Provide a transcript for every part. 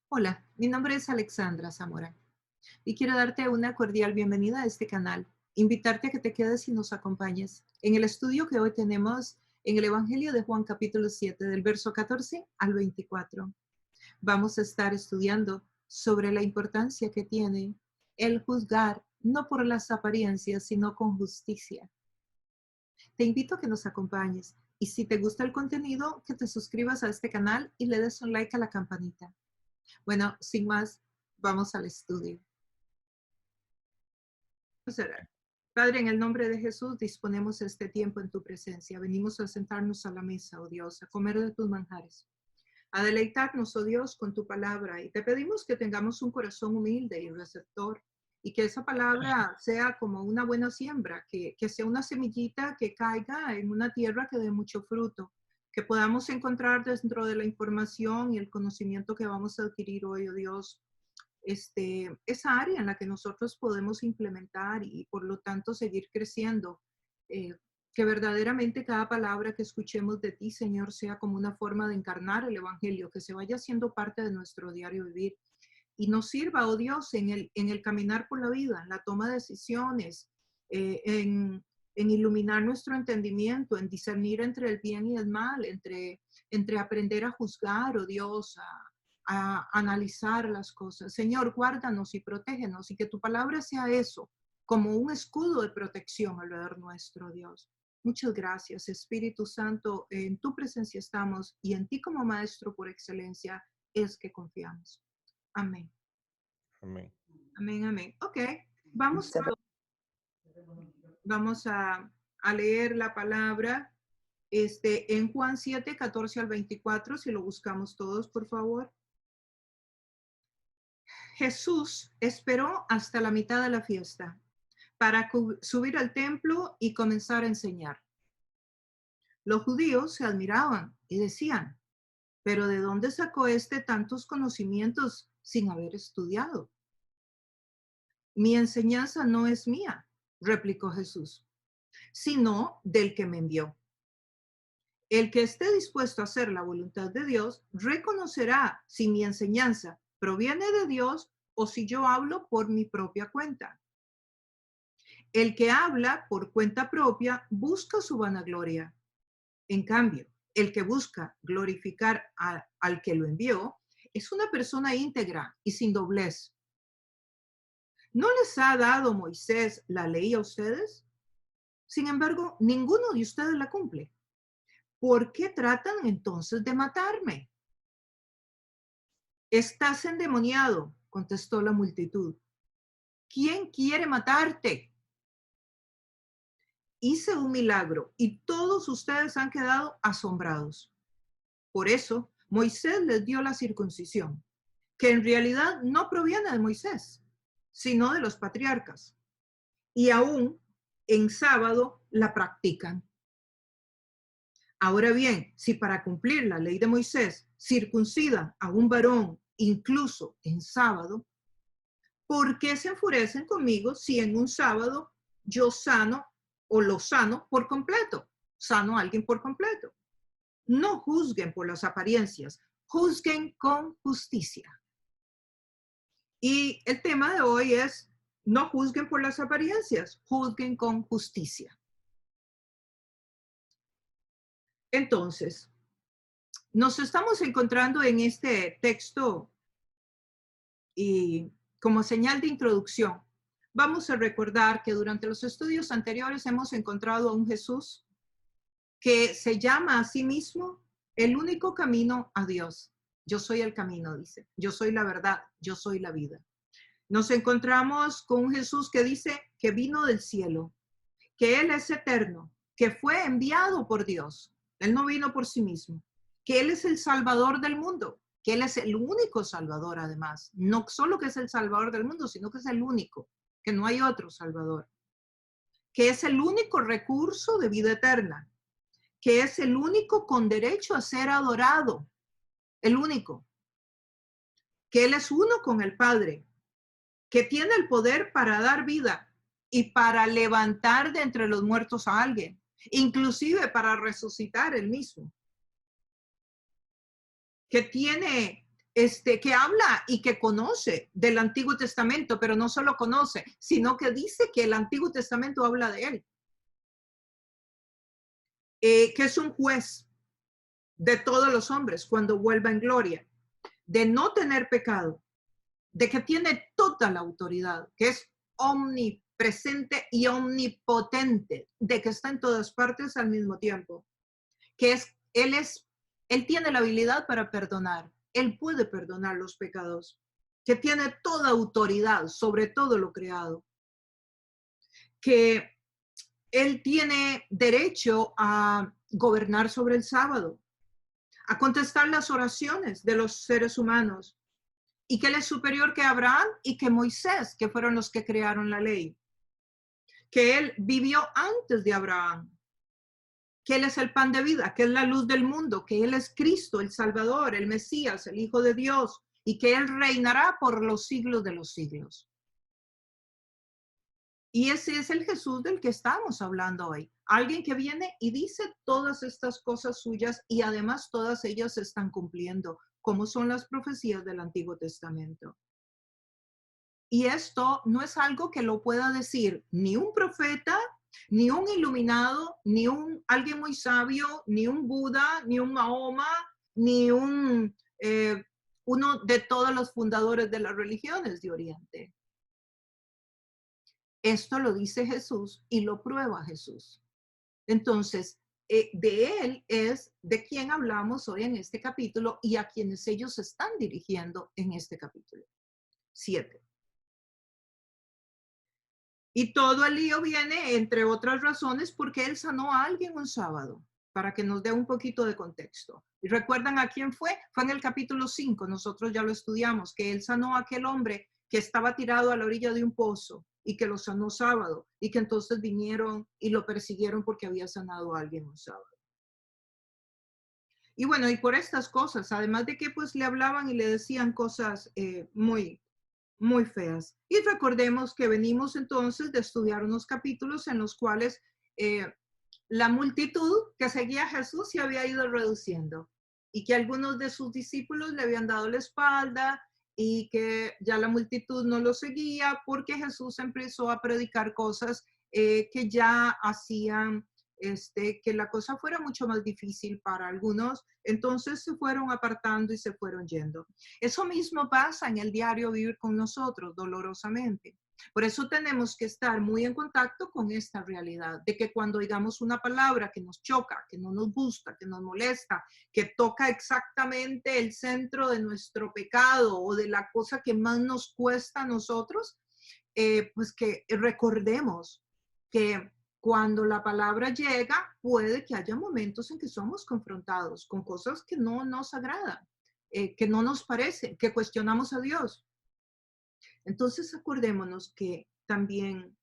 Hola, mi nombre es Alexandra Zamora y quiero darte una cordial bienvenida a este canal. Invitarte a que te quedes y nos acompañes en el estudio que hoy tenemos en el Evangelio de Juan capítulo 7, del verso 14 al 24. Vamos a estar estudiando sobre la importancia que tiene el juzgar no por las apariencias, sino con justicia. Te invito a que nos acompañes y si te gusta el contenido, que te suscribas a este canal y le des un like a la campanita. Bueno, sin más, vamos al estudio. Vamos a orar. Padre, en el nombre de Jesús, disponemos este tiempo en tu presencia. Venimos a sentarnos a la mesa, oh Dios, a comer de tus manjares, a deleitarnos, oh Dios, con tu palabra. Y te pedimos que tengamos un corazón humilde y receptor, y que esa palabra sea como una buena siembra, que sea una semillita que caiga en una tierra que dé mucho fruto, que podamos encontrar dentro de la información y el conocimiento que vamos a adquirir hoy, oh Dios, esa área en la que nosotros podemos implementar y por lo tanto seguir creciendo. Eh, que verdaderamente cada palabra que escuchemos de ti, Señor, sea como una forma de encarnar el Evangelio, que se vaya siendo parte de nuestro diario vivir y nos sirva, oh Dios, en el caminar por la vida, en la toma de decisiones, en iluminar nuestro entendimiento, en discernir entre el bien y el mal, entre aprender a juzgar, oh Dios, a analizar las cosas. Señor, guárdanos y protégenos y que tu palabra sea eso, como un escudo de protección alrededor nuestro, Dios. Muchas gracias, Espíritu Santo. En tu presencia estamos y en ti como Maestro por excelencia es que confiamos. Amén. Amén. Amén, amén. Ok, vamos, Se- vamos a leer la palabra en Juan 7, 14 al 24, si lo buscamos todos, por favor. Jesús esperó hasta la mitad de la fiesta para subir al templo y comenzar a enseñar. Los judíos se admiraban y decían, pero ¿de dónde sacó tantos conocimientos sin haber estudiado? Mi enseñanza no es mía, replicó Jesús, sino del que me envió. El que esté dispuesto a hacer la voluntad de Dios reconocerá si mi enseñanza proviene de Dios o si yo hablo por mi propia cuenta. El que habla por cuenta propia busca su vanagloria. En cambio, el que busca glorificar al que lo envió es una persona íntegra y sin doblez. ¿No les ha dado Moisés la ley a ustedes? Sin embargo, ninguno de ustedes la cumple. ¿Por qué tratan entonces de matarme? Estás endemoniado, contestó la multitud. ¿Quién quiere matarte? Hice un milagro y todos ustedes han quedado asombrados. Por eso, Moisés les dio la circuncisión, que en realidad no proviene de Moisés, sino de los patriarcas. Y aún en sábado la practican. Ahora bien, si para cumplir la ley de Moisés circuncidan a un varón incluso en sábado, ¿por qué se enfurecen conmigo si en un sábado yo sano o lo sano por completo? Sano a alguien por completo. No juzguen por las apariencias, juzguen con justicia. Y el tema de hoy es, no juzguen por las apariencias, juzguen con justicia. Entonces, nos estamos encontrando en este texto y como señal de introducción, vamos a recordar que durante los estudios anteriores hemos encontrado a un Jesús que se llama a sí mismo el único camino a Dios. Yo soy el camino, dice. Yo soy la verdad, yo soy la vida. Nos encontramos con un Jesús que dice que vino del cielo, que Él es eterno, que fue enviado por Dios. Él no vino por sí mismo, que Él es el Salvador del mundo, que Él es el único Salvador además. No solo que es el Salvador del mundo, sino que es el único, que no hay otro Salvador. Que es el único recurso de vida eterna, que es el único con derecho a ser adorado, el único. Que Él es uno con el Padre, que tiene el poder para dar vida y para levantar de entre los muertos a alguien, inclusive para resucitar él mismo, que tiene que habla y que conoce del Antiguo Testamento, pero no solo conoce, sino que dice que el Antiguo Testamento habla de él. Que es un juez de todos los hombres cuando vuelva en gloria, de no tener pecado, de que tiene toda la autoridad, que es omnipresente y omnipotente, de que está en todas partes al mismo tiempo, que él tiene la habilidad para perdonar, él puede perdonar los pecados, que tiene toda autoridad sobre todo lo creado, que él tiene derecho a gobernar sobre el sábado, a contestar las oraciones de los seres humanos, y que él es superior que Abraham y que Moisés, que fueron los que crearon la ley, que él vivió antes de Abraham, que él es el pan de vida, que es la luz del mundo, que él es Cristo, el Salvador, el Mesías, el Hijo de Dios, y que él reinará por los siglos de los siglos. Y ese es el Jesús del que estamos hablando hoy. Alguien que viene y dice todas estas cosas suyas y además todas ellas se están cumpliendo, como son las profecías del Antiguo Testamento. Y esto no es algo que lo pueda decir ni un profeta, ni un iluminado, ni alguien muy sabio, ni un Buda, ni un Mahoma, ni uno de todos los fundadores de las religiones de Oriente. Esto lo dice Jesús y lo prueba Jesús. Entonces, de él es de quien hablamos hoy en este capítulo y a quienes ellos se están dirigiendo en este capítulo 7. Y todo el lío viene, entre otras razones, porque él sanó a alguien un sábado, para que nos dé un poquito de contexto. ¿Y recuerdan a quién fue? Fue en el capítulo 5, nosotros ya lo estudiamos, que él sanó a aquel hombre que estaba tirado a la orilla de un pozo y que lo sanó sábado, y que entonces vinieron y lo persiguieron porque había sanado a alguien un sábado. Y bueno, y por estas cosas, además de que pues le hablaban y le decían cosas muy feas. Y recordemos que venimos entonces de estudiar unos capítulos en los cuales la multitud que seguía a Jesús se había ido reduciendo y que algunos de sus discípulos le habían dado la espalda y que ya la multitud no lo seguía porque Jesús empezó a predicar cosas que ya hacían que la cosa fuera mucho más difícil para algunos, entonces se fueron apartando y se fueron yendo. Eso mismo pasa en el diario vivir con nosotros, dolorosamente. Por eso tenemos que estar muy en contacto con esta realidad, de que cuando oigamos una palabra que nos choca, que no nos gusta, que nos molesta, que toca exactamente el centro de nuestro pecado o de la cosa que más nos cuesta a nosotros, pues que recordemos que cuando la palabra llega, puede que haya momentos en que somos confrontados con cosas que no nos agradan, que no nos parecen, que cuestionamos a Dios. Entonces acordémonos que también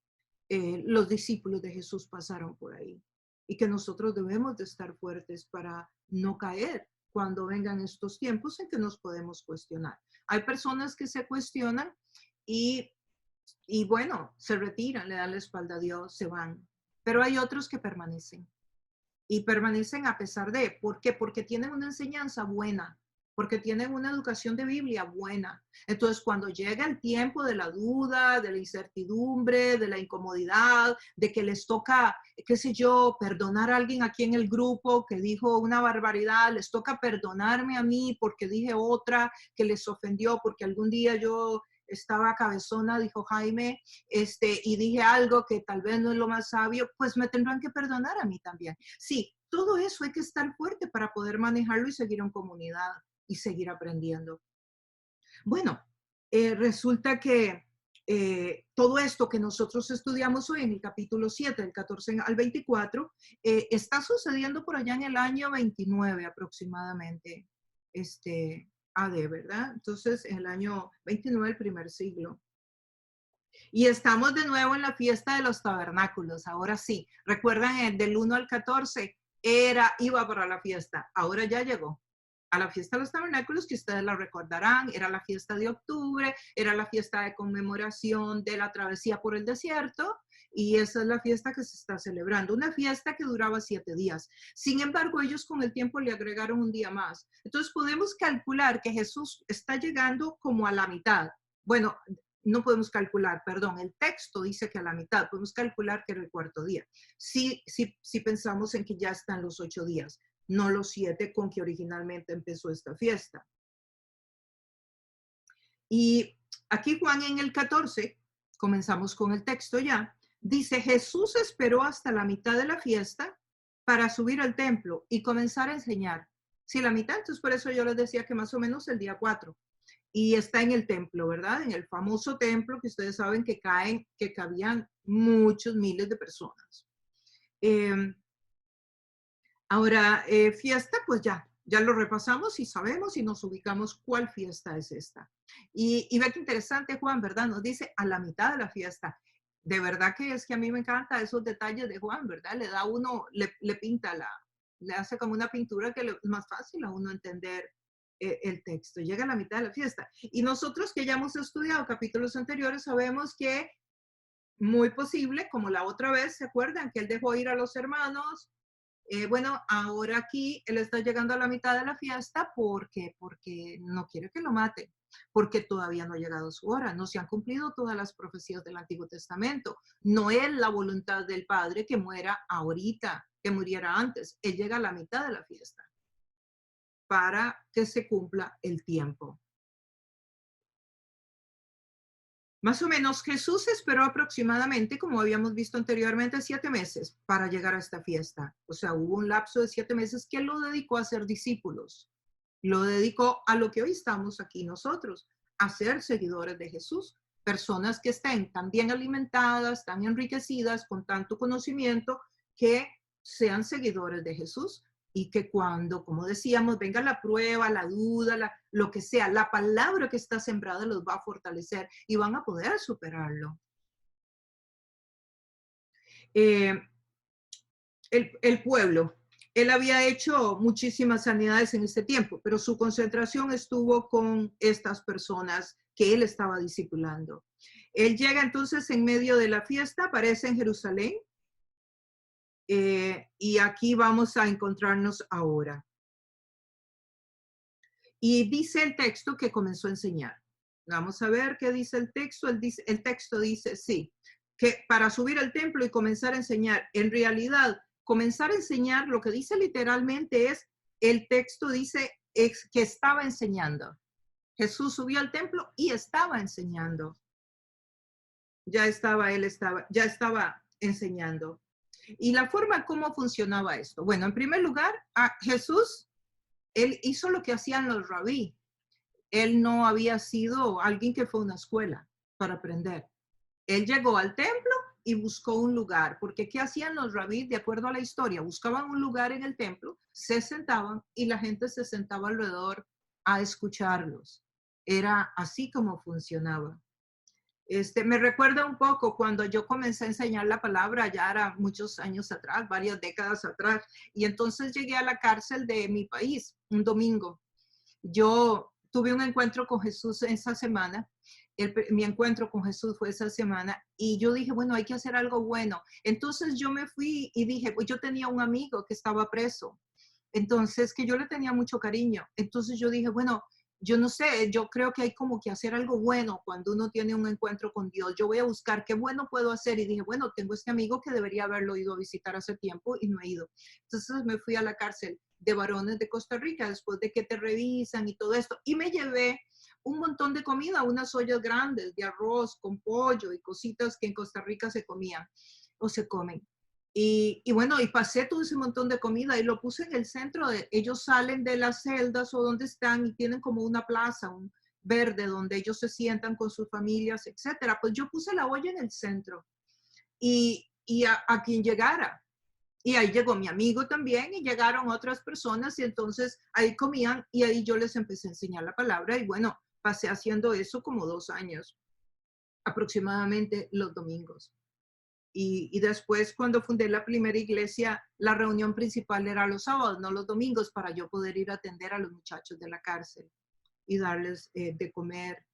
los discípulos de Jesús pasaron por ahí y que nosotros debemos de estar fuertes para no caer cuando vengan estos tiempos en que nos podemos cuestionar. Hay personas que se cuestionan y bueno, se retiran, le dan la espalda a Dios, se van. Pero hay otros que permanecen y permanecen a pesar de, ¿por qué? Porque tienen una enseñanza buena, porque tienen una educación de Biblia buena. Entonces, cuando llega el tiempo de la duda, de la incertidumbre, de la incomodidad, de que les toca, qué sé yo, perdonar a alguien aquí en el grupo que dijo una barbaridad, les toca perdonarme a mí porque dije otra que les ofendió, porque algún día yo estaba cabezona, dijo Jaime, y dije algo que tal vez no es lo más sabio, pues me tendrán que perdonar a mí también. Sí, todo eso hay que estar fuerte para poder manejarlo y seguir en comunidad y seguir aprendiendo. Bueno, resulta que todo esto que nosotros estudiamos hoy en el capítulo 7, del 14 al 24, está sucediendo por allá en el año 29 aproximadamente. AD, ¿verdad? Entonces, en el año 29 del primer siglo. Y estamos de nuevo en la fiesta de los tabernáculos. Ahora sí, recuerdan del 1 al 14, iba para la fiesta. Ahora ya llegó a la fiesta de los tabernáculos, que ustedes la recordarán. Era la fiesta de octubre, era la fiesta de conmemoración de la travesía por el desierto. y esa es la fiesta que se está celebrando, una fiesta que duraba 7 días. Sin embargo, ellos con el tiempo le agregaron un día más. Entonces podemos calcular que Jesús está llegando como a la mitad. Bueno, no podemos calcular, perdón, el texto dice que a la mitad, podemos calcular que era el cuarto día. Si pensamos en que ya están los 8 días, no los 7 con que originalmente empezó esta fiesta. Y aquí Juan en el 14, comenzamos con el texto ya, dice, Jesús esperó hasta la mitad de la fiesta para subir al templo y comenzar a enseñar. Si la mitad, entonces por eso yo les decía que más o menos el día 4. Y está en el templo, ¿verdad? En el famoso templo que ustedes saben que cabían muchos miles de personas. Ahora, fiesta, pues ya lo repasamos y sabemos y nos ubicamos cuál fiesta es esta. Y ve que interesante, Juan, ¿verdad? Nos dice a la mitad de la fiesta. De verdad que es que a mí me encanta esos detalles de Juan, ¿verdad? Le da uno, le pinta le hace como una pintura que es más fácil a uno entender el texto. Llega a la mitad de la fiesta. Y nosotros que ya hemos estudiado capítulos anteriores sabemos que muy posible, como la otra vez, ¿se acuerdan? Que él dejó ir a los hermanos. Bueno, ahora aquí él está llegando a la mitad de la fiesta porque no quiere que lo maten, porque todavía no ha llegado su hora, no se han cumplido todas las profecías del Antiguo Testamento. No es la voluntad del Padre que muera ahorita, que muriera antes. Él llega a la mitad de la fiesta para que se cumpla el tiempo. Más o menos Jesús esperó aproximadamente, como habíamos visto anteriormente, 7 meses para llegar a esta fiesta. O sea, hubo un lapso de 7 meses que lo dedicó a ser discípulos. Lo dedicó a lo que hoy estamos aquí nosotros, a ser seguidores de Jesús. Personas que estén tan bien alimentadas, tan enriquecidas, con tanto conocimiento, que sean seguidores de Jesús. Y que cuando, como decíamos, venga la prueba, la duda, lo que sea, la palabra que está sembrada los va a fortalecer y van a poder superarlo. El pueblo, él había hecho muchísimas sanidades en este tiempo, pero su concentración estuvo con estas personas que él estaba discipulando. Él llega entonces en medio de la fiesta, aparece en Jerusalén, y aquí vamos a encontrarnos ahora. Y dice el texto que comenzó a enseñar. Vamos a ver qué dice el texto. El texto dice, sí, que para subir al templo y comenzar a enseñar. En realidad, comenzar a enseñar, lo que dice literalmente es, el texto dice que estaba enseñando. Jesús subió al templo y estaba enseñando. Ya estaba enseñando. Y la forma cómo funcionaba esto. Bueno, en primer lugar, a Jesús, él hizo lo que hacían los rabí. Él no había sido alguien que fue a una escuela para aprender. Él llegó al templo y buscó un lugar, porque ¿qué hacían los rabí? De acuerdo a la historia, buscaban un lugar en el templo, se sentaban y la gente se sentaba alrededor a escucharlos. Era así como funcionaba. Me recuerda un poco cuando yo comencé a enseñar la palabra, ya era muchos años atrás, varias décadas atrás, y entonces llegué a la cárcel de mi país un domingo. Yo tuve un encuentro con Jesús esa semana. Mi encuentro con Jesús fue esa semana y yo dije, bueno, hay que hacer algo bueno. Entonces yo me fui y dije, pues yo tenía un amigo que estaba preso, entonces que yo le tenía mucho cariño. Entonces yo dije, bueno, yo no sé, yo creo que hay como que hacer algo bueno cuando uno tiene un encuentro con Dios. Yo voy a buscar qué bueno puedo hacer y dije, bueno, tengo este amigo que debería haberlo ido a visitar hace tiempo y no he ido. Entonces me fui a la cárcel de varones de Costa Rica después de que te revisan y todo esto y me llevé un montón de comida, unas ollas grandes de arroz con pollo y cositas que en Costa Rica se comían o se comen. Y bueno, y pasé todo ese montón de comida y lo puse en el centro. Ellos salen de las celdas o donde están y tienen como una plaza, un verde, donde ellos se sientan con sus familias, etcétera. Pues yo puse la olla en el centro y a quien llegara. Y ahí llegó mi amigo también y llegaron otras personas y entonces ahí comían y ahí yo les empecé a enseñar la palabra y bueno, pasé haciendo eso como 2 años aproximadamente los domingos. Y después, cuando fundé la primera iglesia, la reunión principal era los sábados, no los domingos, para yo poder ir a atender a los muchachos de la cárcel y darles de comer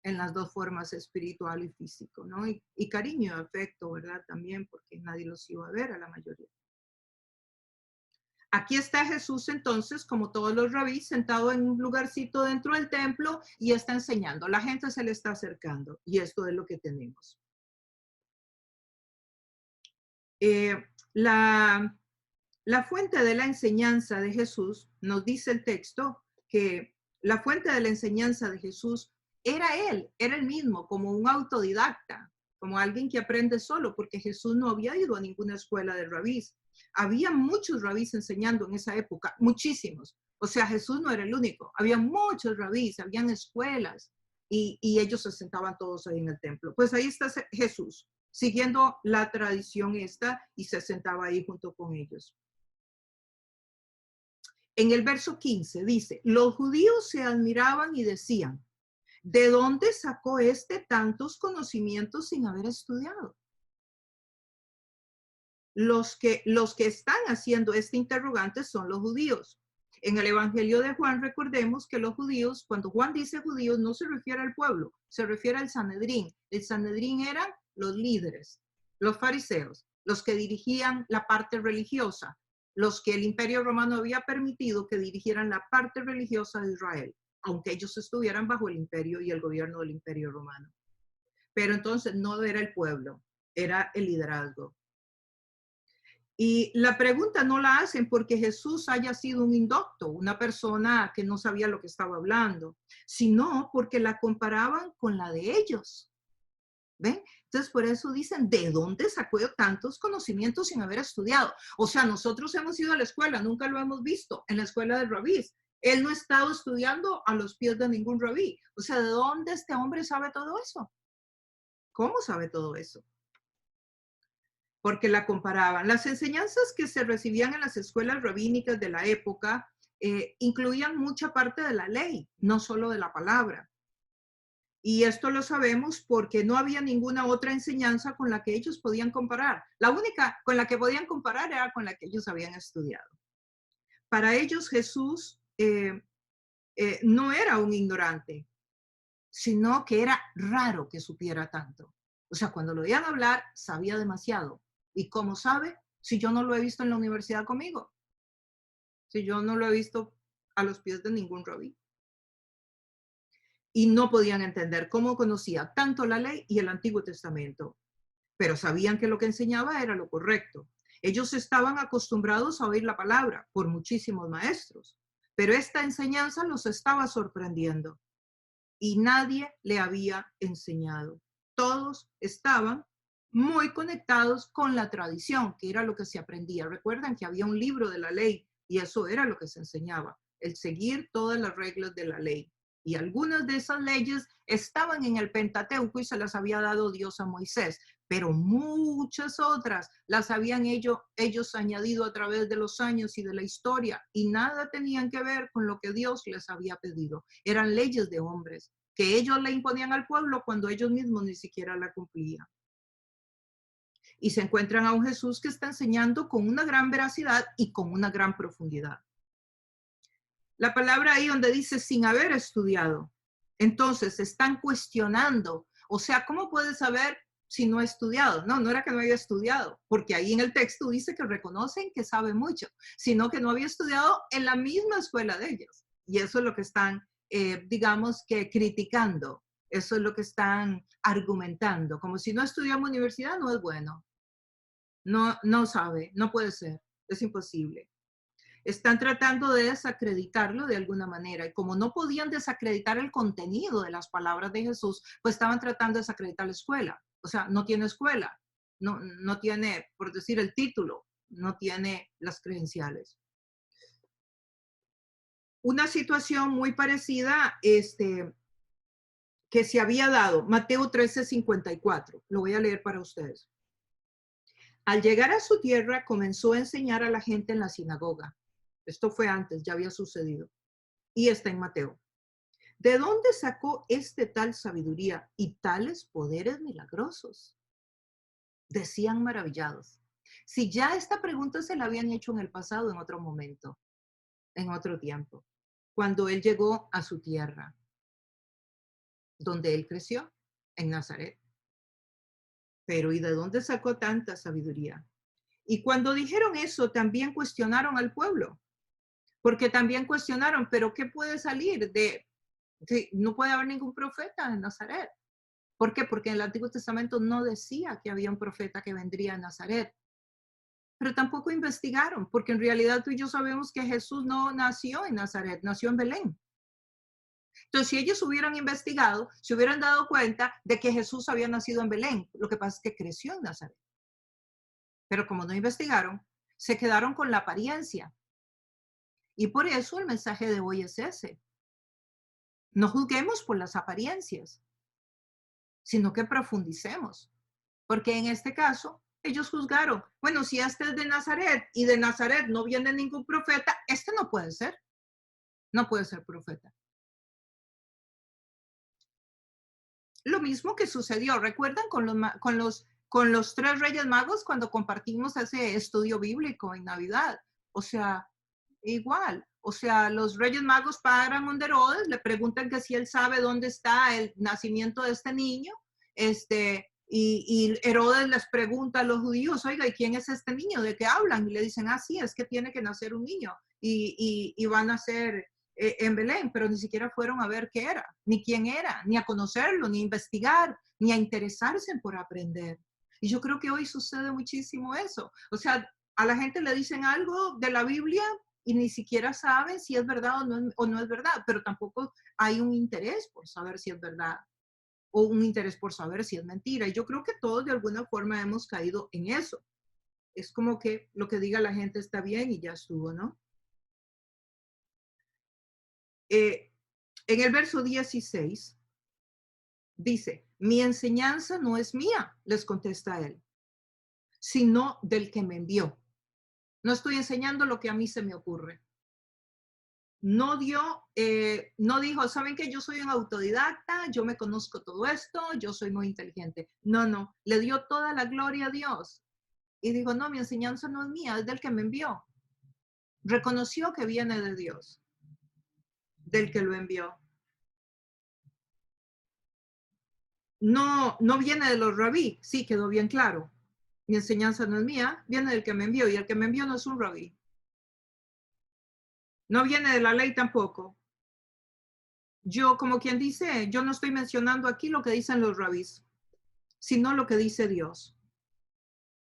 en las dos formas, espiritual y físico, ¿no? Y cariño, afecto, ¿verdad? También, porque nadie los iba a ver a la mayoría. Aquí está Jesús entonces, como todos los rabís, sentado en un lugarcito dentro del templo y está enseñando. La gente se le está acercando y esto es lo que tenemos. Eh, la, la fuente de la enseñanza de Jesús, nos dice el texto, que la fuente de la enseñanza de Jesús era él, era el mismo, como un autodidacta, como alguien que aprende solo, porque Jesús no había ido a ninguna escuela de rabís. Había muchos rabís enseñando en esa época, muchísimos. O sea, Jesús no era el único. Había muchos rabís, habían escuelas y ellos se sentaban todos ahí en el templo. Pues ahí está Jesús, siguiendo la tradición esta y se sentaba ahí junto con ellos. En el verso 15 dice, los judíos se admiraban y decían, ¿de dónde sacó este tantos conocimientos sin haber estudiado? Los que están haciendo este interrogante son los judíos. En el Evangelio de Juan, recordemos que los judíos, cuando Juan dice judíos, no se refiere al pueblo, se refiere al Sanedrín. El Sanedrín eran los líderes, los fariseos, los que dirigían la parte religiosa, los que el Imperio Romano había permitido que dirigieran la parte religiosa de Israel, aunque ellos estuvieran bajo el imperio y el gobierno del Imperio Romano. Pero entonces no era el pueblo, era el liderazgo. Y la pregunta no la hacen porque Jesús haya sido un indocto, una persona que no sabía lo que estaba hablando, sino porque la comparaban con la de ellos. ¿Ven? Entonces, por eso dicen, ¿de dónde sacó tantos conocimientos sin haber estudiado? O sea, nosotros hemos ido a la escuela, nunca lo hemos visto en la escuela de rabís. Él no ha estado estudiando a los pies de ningún rabí. O sea, ¿de dónde este hombre sabe todo eso? ¿Cómo sabe todo eso? Porque la comparaban. Las enseñanzas que se recibían en las escuelas rabínicas de la época incluían mucha parte de la ley, no solo de la palabra. Y esto lo sabemos porque no había ninguna otra enseñanza con la que ellos podían comparar. La única con la que podían comparar era con la que ellos habían estudiado. Para ellos Jesús no era un ignorante, sino que era raro que supiera tanto. O sea, cuando lo oían hablar, sabía demasiado. ¿Y cómo sabe? Si yo no lo he visto en la universidad conmigo, si yo no lo he visto a los pies de ningún rabí. Y no podían entender cómo conocía tanto la ley y el Antiguo Testamento, pero sabían que lo que enseñaba era lo correcto. Ellos estaban acostumbrados a oír la palabra por muchísimos maestros, pero esta enseñanza los estaba sorprendiendo y nadie le había enseñado. Todos estaban muy conectados con la tradición, que era lo que se aprendía. Recuerdan que había un libro de la ley y eso era lo que se enseñaba, el seguir todas las reglas de la ley. Y algunas de esas leyes estaban en el Pentateuco y se las había dado Dios a Moisés, pero muchas otras las habían ellos añadido a través de los años y de la historia y nada tenían que ver con lo que Dios les había pedido. Eran leyes de hombres que ellos le imponían al pueblo cuando ellos mismos ni siquiera la cumplían. Y se encuentran a un Jesús que está enseñando con una gran veracidad y con una gran profundidad. La palabra ahí donde dice sin haber estudiado. Entonces están cuestionando. O sea, ¿cómo puedes saber si no ha estudiado? No, no era que no había estudiado, porque ahí en el texto dice que reconocen que sabe mucho, sino que no había estudiado en la misma escuela de ellos. Y eso es lo que están, digamos que criticando. Eso es lo que están argumentando. Como si no estudiamos en universidad, no es bueno. No sabe, no puede ser, es imposible. Están tratando de desacreditarlo de alguna manera. Y como no podían desacreditar el contenido de las palabras de Jesús, pues estaban tratando de desacreditar la escuela. O sea, no tiene escuela, no tiene, por decir, el título, no tiene las credenciales. Una situación muy parecida que se había dado, Mateo 13:54. Lo voy a leer para ustedes. Al llegar a su tierra, comenzó a enseñar a la gente en la sinagoga. Esto fue antes, ya había sucedido. Y está en Mateo. ¿De dónde sacó este tal sabiduría y tales poderes milagrosos? Decían maravillados. Si ya esta pregunta se la habían hecho en el pasado, en otro momento, en otro tiempo, cuando él llegó a su tierra. donde él creció, en Nazaret. Pero ¿y de dónde sacó tanta sabiduría? Y cuando dijeron eso, también cuestionaron al pueblo, porque también cuestionaron, pero ¿qué puede salir no puede haber ningún profeta en Nazaret? ¿Por qué? Porque en el Antiguo Testamento no decía que había un profeta que vendría a Nazaret, pero tampoco investigaron, porque en realidad tú y yo sabemos que Jesús no nació en Nazaret, nació en Belén. Entonces, si ellos hubieran investigado, se hubieran dado cuenta de que Jesús había nacido en Belén. Lo que pasa es que creció en Nazaret. Pero como no investigaron, se quedaron con la apariencia. Y por eso el mensaje de hoy es ese. No juzguemos por las apariencias, sino que profundicemos. Porque en este caso, ellos juzgaron, bueno, si este es de Nazaret y de Nazaret no viene ningún profeta, este no puede ser. No puede ser profeta. Lo mismo que sucedió, ¿recuerdan con los tres reyes magos cuando compartimos ese estudio bíblico en Navidad? O sea, igual. O sea, los reyes magos paran donde Herodes, le preguntan que si él sabe dónde está el nacimiento de este niño, y Herodes les pregunta a los judíos, oiga, ¿y quién es este niño? ¿De qué hablan? Y le dicen, ah, sí, es que tiene que nacer un niño y van a nacer en Belén, pero ni siquiera fueron a ver qué era, ni quién era, ni a conocerlo, ni a investigar, ni a interesarse por aprender. Y yo creo que hoy sucede muchísimo eso. O sea, a la gente le dicen algo de la Biblia y ni siquiera saben si es verdad o no es verdad, pero tampoco hay un interés por saber si es verdad o un interés por saber si es mentira. Y yo creo que todos de alguna forma hemos caído en eso. Es como que lo que diga la gente está bien y ya estuvo, ¿no? En el verso 16 dice, mi enseñanza no es mía, les contesta él, sino del que me envió. No estoy enseñando lo que a mí se me ocurre. No dijo, ¿saben que yo soy un autodidacta? Yo me conozco todo esto, yo soy muy inteligente. No, le dio toda la gloria a Dios. Y dijo, no, mi enseñanza no es mía, es del que me envió. Reconoció que viene de Dios, del que lo envió. No viene de los rabí, sí, quedó bien claro. Mi enseñanza no es mía, viene del que me envió, y el que me envió no es un rabí. No viene de la ley tampoco. Yo, como quien dice, yo no estoy mencionando aquí lo que dicen los rabís, sino lo que dice Dios.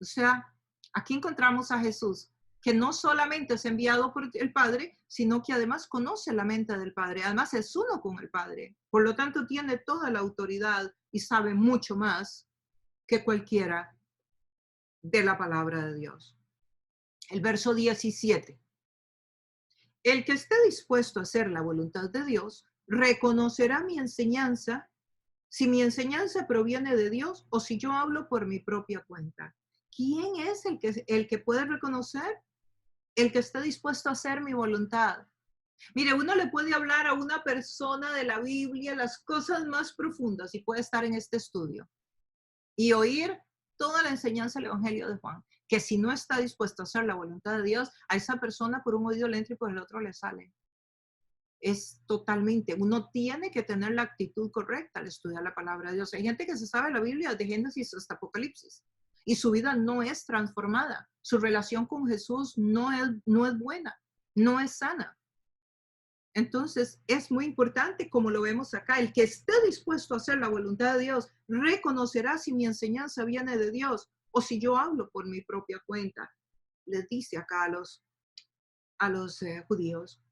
O sea, aquí encontramos a Jesús, que no solamente es enviado por el Padre, sino que además conoce la mente del Padre, además es uno con el Padre. Por lo tanto, tiene toda la autoridad y sabe mucho más que cualquiera de la palabra de Dios. El verso 17. El que esté dispuesto a hacer la voluntad de Dios, reconocerá mi enseñanza, si mi enseñanza proviene de Dios o si yo hablo por mi propia cuenta. ¿Quién es el que puede reconocer? El que está dispuesto a hacer mi voluntad. Mire, uno le puede hablar a una persona de la Biblia las cosas más profundas y puede estar en este estudio y oír toda la enseñanza del Evangelio de Juan, que si no está dispuesto a hacer la voluntad de Dios, a esa persona por un oído le entra y por el otro le sale. Es totalmente, uno tiene que tener la actitud correcta al estudiar la palabra de Dios. Hay gente que se sabe la Biblia de Génesis hasta Apocalipsis y su vida no es transformada. Su relación con Jesús no es buena, no es sana. Entonces, es muy importante, como lo vemos acá, el que esté dispuesto a hacer la voluntad de Dios, reconocerá si mi enseñanza viene de Dios o si yo hablo por mi propia cuenta. Les dice acá a los judíos.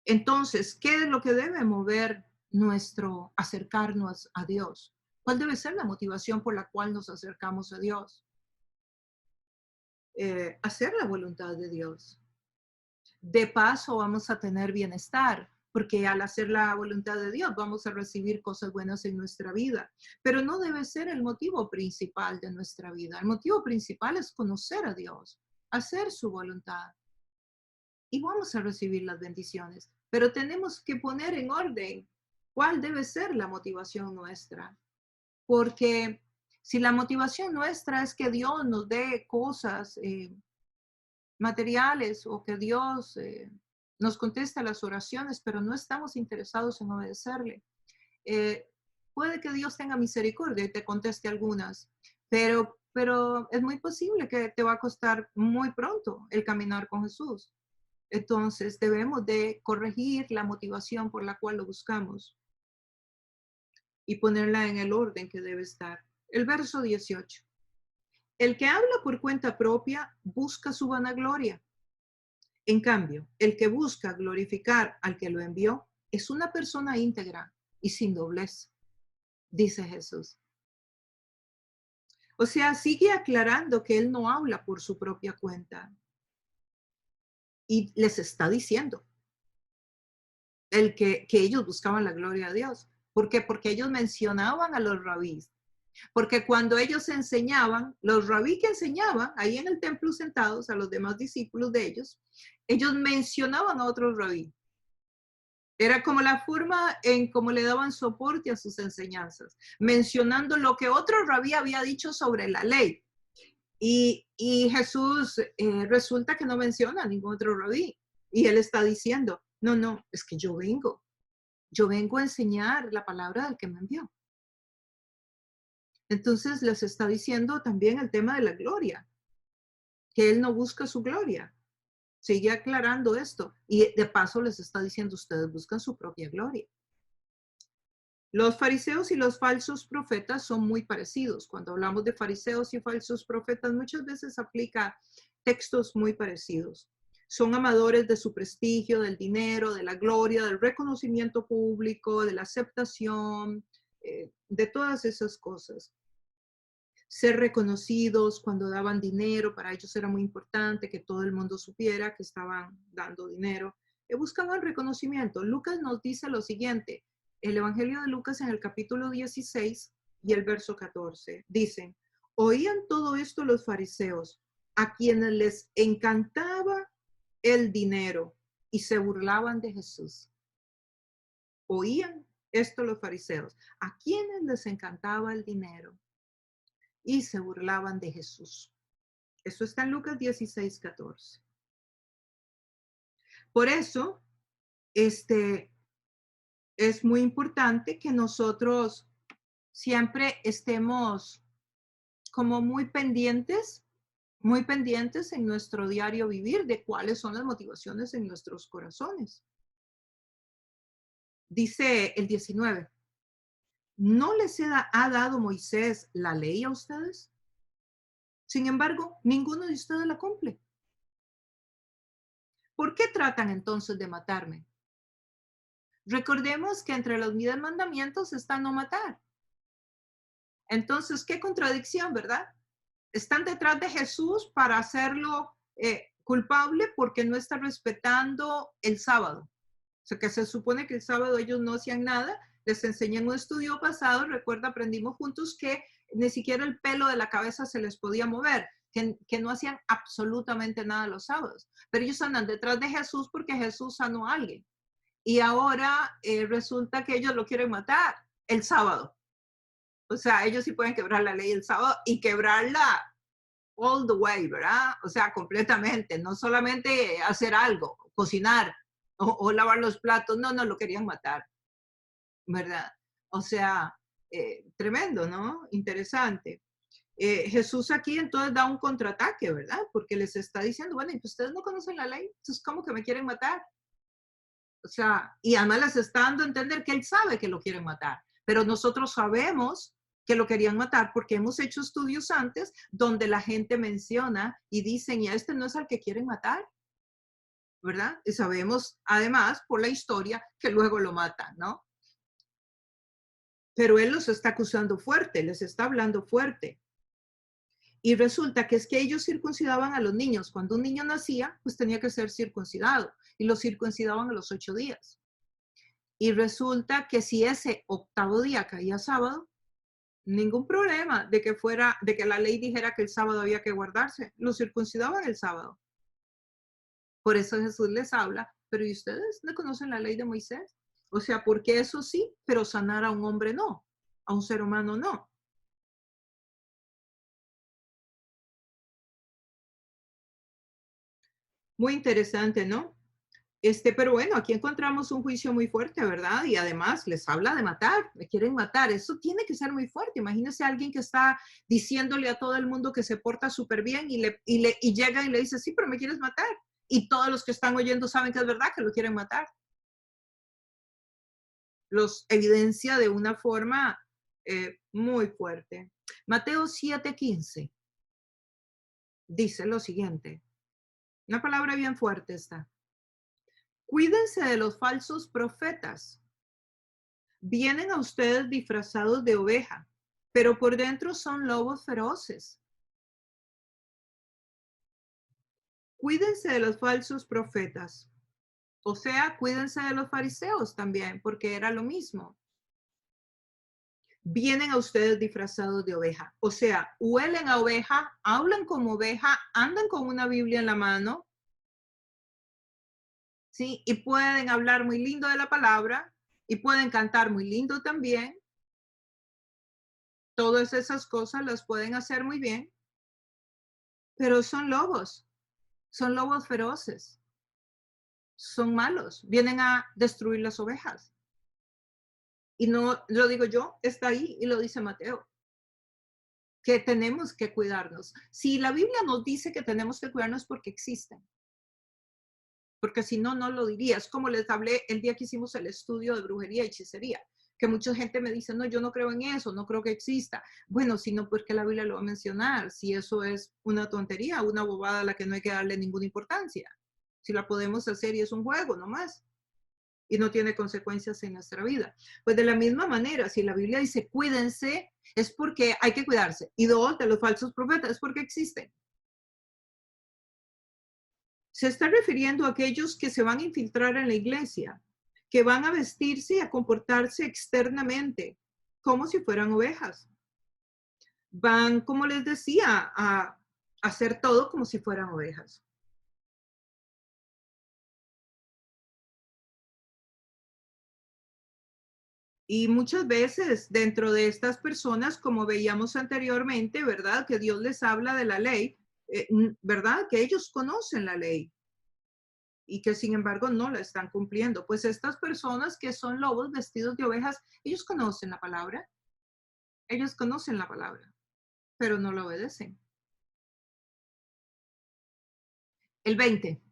Entonces, ¿qué es lo que debe mover nuestro acercarnos a Dios? ¿Cuál debe ser la motivación por la cual nos acercamos a Dios? Hacer la voluntad de Dios. De paso vamos a tener bienestar, porque al hacer la voluntad de Dios vamos a recibir cosas buenas en nuestra vida, pero no debe ser el motivo principal de nuestra vida. El motivo principal es conocer a Dios, hacer su voluntad y vamos a recibir las bendiciones, pero tenemos que poner en orden cuál debe ser la motivación nuestra, porque si la motivación nuestra es que Dios nos dé cosas materiales o que Dios nos conteste las oraciones, pero no estamos interesados en obedecerle, eh, puede que Dios tenga misericordia y te conteste algunas, pero es muy posible que te va a costar muy pronto el caminar con Jesús. Entonces debemos de corregir la motivación por la cual lo buscamos y ponerla en el orden que debe estar. El verso 18. El que habla por cuenta propia busca su vanagloria. En cambio, el que busca glorificar al que lo envió es una persona íntegra y sin doblez, dice Jesús. O sea, sigue aclarando que él no habla por su propia cuenta y les está diciendo que ellos buscaban la gloria de Dios. ¿Por qué? Porque ellos mencionaban a los rabís. Porque cuando ellos enseñaban, los rabí que enseñaban ahí en el templo sentados a los demás discípulos de ellos mencionaban a otros rabí. Era como la forma en cómo le daban soporte a sus enseñanzas, mencionando lo que otro rabí había dicho sobre la ley. Y Jesús resulta que no menciona a ningún otro rabí. Y él está diciendo, no, no, es que yo vengo a enseñar la palabra del que me envió. Entonces les está diciendo también el tema de la gloria, que él no busca su gloria. Sigue aclarando esto y de paso les está diciendo, ustedes buscan su propia gloria. Los fariseos y los falsos profetas son muy parecidos. Cuando hablamos de fariseos y falsos profetas, muchas veces aplica textos muy parecidos. Son amadores de su prestigio, del dinero, de la gloria, del reconocimiento público, de la aceptación, de todas esas cosas. Ser reconocidos cuando daban dinero, para ellos era muy importante que todo el mundo supiera que estaban dando dinero. Buscaban reconocimiento. Lucas nos dice lo siguiente, el Evangelio de Lucas en el capítulo 16 y el verso 14, dicen, oían todo esto los fariseos, a quienes les encantaba el dinero y se burlaban de Jesús. Oían esto los fariseos, a quienes les encantaba el dinero y se burlaban de Jesús. Eso está en Lucas 16, 14. Por eso, es muy importante que nosotros siempre estemos como muy pendientes en nuestro diario vivir de cuáles son las motivaciones en nuestros corazones. Dice el 19, ¿no les ha dado Moisés la ley a ustedes? Sin embargo, ninguno de ustedes la cumple. ¿Por qué tratan entonces de matarme? Recordemos que entre los 10 mandamientos está no matar. Entonces, qué contradicción, ¿verdad? Están detrás de Jesús para hacerlo culpable porque no está respetando el sábado. O sea, que se supone que el sábado ellos no hacían nada. Les enseñé en un estudio pasado, recuerda, aprendimos juntos que ni siquiera el pelo de la cabeza se les podía mover, que no hacían absolutamente nada los sábados. Pero ellos andan detrás de Jesús porque Jesús sanó a alguien. Y ahora resulta que ellos lo quieren matar el sábado. O sea, ellos sí pueden quebrar la ley el sábado y quebrarla all the way, ¿verdad? O sea, completamente, no solamente hacer algo, cocinar o lavar los platos, no, lo querían matar, ¿verdad? O sea, tremendo, ¿no? Interesante. Jesús aquí entonces da un contraataque, ¿verdad? Porque les está diciendo, bueno, y pues ustedes no conocen la ley, entonces ¿cómo que me quieren matar? O sea, y además les está dando a entender que él sabe que lo quieren matar, pero nosotros sabemos que lo querían matar porque hemos hecho estudios antes donde la gente menciona y dicen, y este no es al que quieren matar, ¿verdad? Y sabemos además por la historia que luego lo matan, ¿no? Pero él los está acusando fuerte, les está hablando fuerte. Y resulta que es que ellos circuncidaban a los niños. Cuando un niño nacía, pues tenía que ser circuncidado y lo circuncidaban a los 8 días. Y resulta que si ese octavo día caía sábado, ningún problema de que la ley dijera que el sábado había que guardarse. Lo circuncidaban el sábado. Por eso Jesús les habla, pero ¿y ustedes no conocen la ley de Moisés? O sea, porque eso sí, pero sanar a un hombre no, a un ser humano no. Muy interesante, ¿no? Pero bueno, aquí encontramos un juicio muy fuerte, ¿verdad? Y además les habla de matar, me quieren matar. Eso tiene que ser muy fuerte. Imagínese a alguien que está diciéndole a todo el mundo que se porta súper bien y llega y le dice, sí, pero me quieres matar. Y todos los que están oyendo saben que es verdad que lo quieren matar. Los evidencia de una forma muy fuerte. Mateo 7:15 dice lo siguiente. Una palabra bien fuerte está. Cuídense de los falsos profetas. Vienen a ustedes disfrazados de oveja, pero por dentro son lobos feroces. Cuídense de los falsos profetas. O sea, cuídense de los fariseos también, porque era lo mismo. Vienen a ustedes disfrazados de oveja. O sea, huelen a oveja, hablan como oveja, andan con una Biblia en la mano, ¿sí? Y pueden hablar muy lindo de la palabra y pueden cantar muy lindo también. Todas esas cosas las pueden hacer muy bien, pero son lobos feroces, son malos, vienen a destruir las ovejas. Y no lo digo yo, está ahí y lo dice Mateo, que tenemos que cuidarnos. Si la Biblia nos dice que tenemos que cuidarnos porque existen, porque si no, no lo diría. Es como les hablé el día que hicimos el estudio de brujería y hechicería, que mucha gente me dice, no, yo no creo en eso, no creo que exista. Bueno, sino porque la Biblia lo va a mencionar, si eso es una tontería, una bobada a la que no hay que darle ninguna importancia. Si la podemos hacer y es un juego nomás y no tiene consecuencias en nuestra vida. Pues de la misma manera, si la Biblia dice cuídense, es porque hay que cuidarse. Y dos, de los falsos profetas, es porque existen. Se está refiriendo a aquellos que se van a infiltrar en la iglesia, que van a vestirse y a comportarse externamente como si fueran ovejas. Van, como les decía, a hacer todo como si fueran ovejas. Y muchas veces dentro de estas personas, como veíamos anteriormente, ¿verdad? Que Dios les habla de la ley, ¿verdad? Que ellos conocen la ley y que sin embargo no la están cumpliendo. Pues estas personas que son lobos vestidos de ovejas, ellos conocen la palabra, pero no la obedecen. El 20,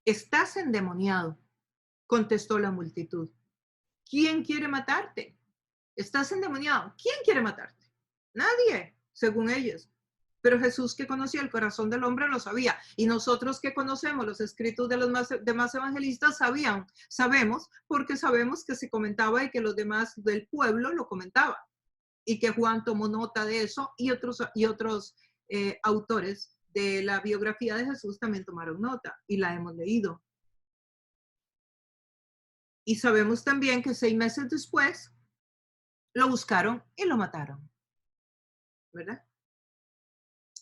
estás endemoniado, contestó la multitud. ¿Quién quiere matarte? Estás endemoniado. ¿Quién quiere matarte? Nadie, según ellos. Pero Jesús, que conocía el corazón del hombre, lo sabía. Y nosotros que conocemos los escritos de los demás evangelistas sabemos, porque sabemos que se comentaba y que los demás del pueblo lo comentaban. Y que Juan tomó nota de eso y otros autores de la biografía de Jesús también tomaron nota y la hemos leído. Y sabemos también que 6 meses después lo buscaron y lo mataron, ¿verdad?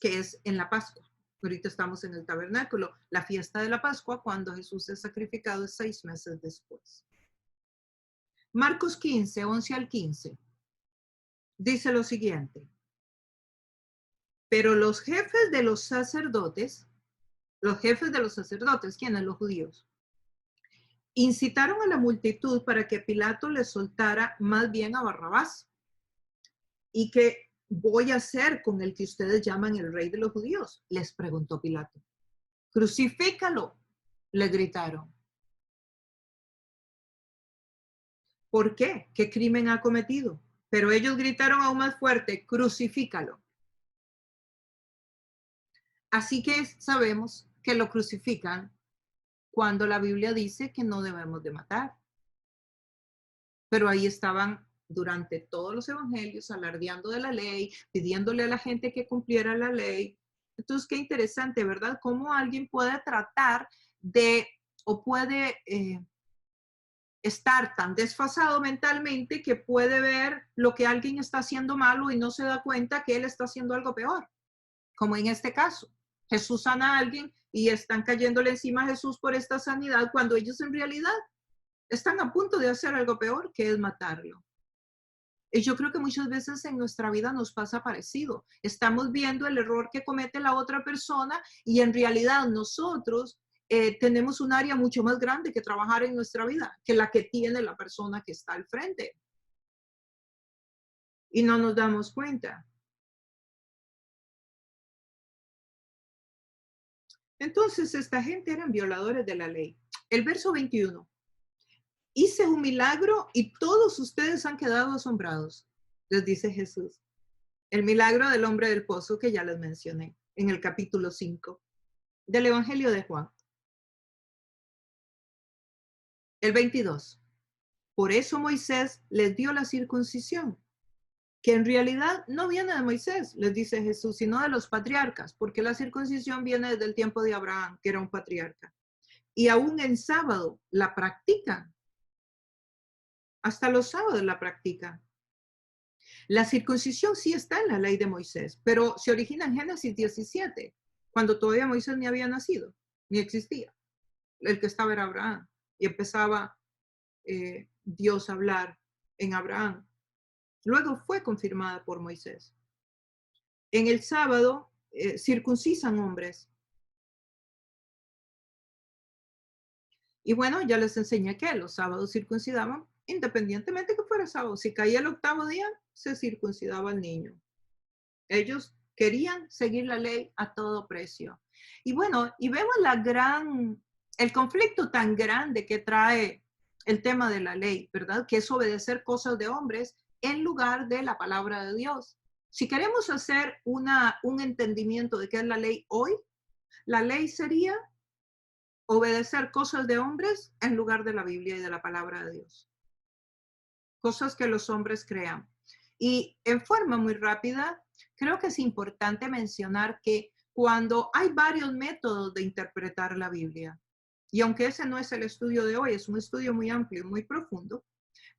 Que es en la Pascua. Ahorita estamos en el tabernáculo, la fiesta de la Pascua, cuando Jesús es sacrificado es 6 meses después. Marcos 15, 11 al 15, dice lo siguiente. Pero los jefes de los sacerdotes, ¿quiénes? Los judíos, incitaron a la multitud para que Pilato les soltara más bien a Barrabás. ¿Y qué voy a hacer con el que ustedes llaman el rey de los judíos? Les preguntó Pilato. Crucifícalo, le gritaron. ¿Por qué? ¿Qué crimen ha cometido? Pero ellos gritaron aún más fuerte, crucifícalo. Así que sabemos que lo crucifican cuando la Biblia dice que no debemos de matar. Pero ahí estaban durante todos los evangelios alardeando de la ley, pidiéndole a la gente que cumpliera la ley. Entonces, qué interesante, ¿verdad? Cómo alguien puede tratar de o puede estar tan desfasado mentalmente que puede ver lo que alguien está haciendo malo y no se da cuenta que él está haciendo algo peor, como en este caso. Jesús sana a alguien y están cayéndole encima a Jesús por esta sanidad cuando ellos en realidad están a punto de hacer algo peor, que es matarlo. Y yo creo que muchas veces en nuestra vida nos pasa parecido. Estamos viendo el error que comete la otra persona y en realidad nosotros tenemos un área mucho más grande que trabajar en nuestra vida que la que tiene la persona que está al frente. Y no nos damos cuenta. Entonces, esta gente eran violadores de la ley. El verso 21. Hice un milagro y todos ustedes han quedado asombrados, les dice Jesús. El milagro del hombre del pozo que ya les mencioné en el capítulo 5 del Evangelio de Juan. El 22. Por eso Moisés les dio la circuncisión, que en realidad no viene de Moisés, les dice Jesús, sino de los patriarcas, porque la circuncisión viene desde el tiempo de Abraham, que era un patriarca. Y aún en sábado la practican. Hasta los sábados la practican. La circuncisión sí está en la ley de Moisés, pero se origina en Génesis 17, cuando todavía Moisés ni había nacido, ni existía. El que estaba era Abraham. Y empezaba Dios a hablar en Abraham. Luego fue confirmada por Moisés. En el sábado circuncisan hombres. Y bueno, ya les enseñé que los sábados circuncidaban, independientemente que fuera sábado. Si caía el octavo día, se circuncidaba al niño. Ellos querían seguir la ley a todo precio. Y bueno, y vemos el conflicto tan grande que trae el tema de la ley, ¿verdad? Que es obedecer cosas de hombres en lugar de la palabra de Dios. Si queremos hacer un entendimiento de qué es la ley hoy, la ley sería obedecer cosas de hombres en lugar de la Biblia y de la palabra de Dios. Cosas que los hombres crean. Y en forma muy rápida, creo que es importante mencionar que cuando hay varios métodos de interpretar la Biblia, y aunque ese no es el estudio de hoy, es un estudio muy amplio, muy profundo,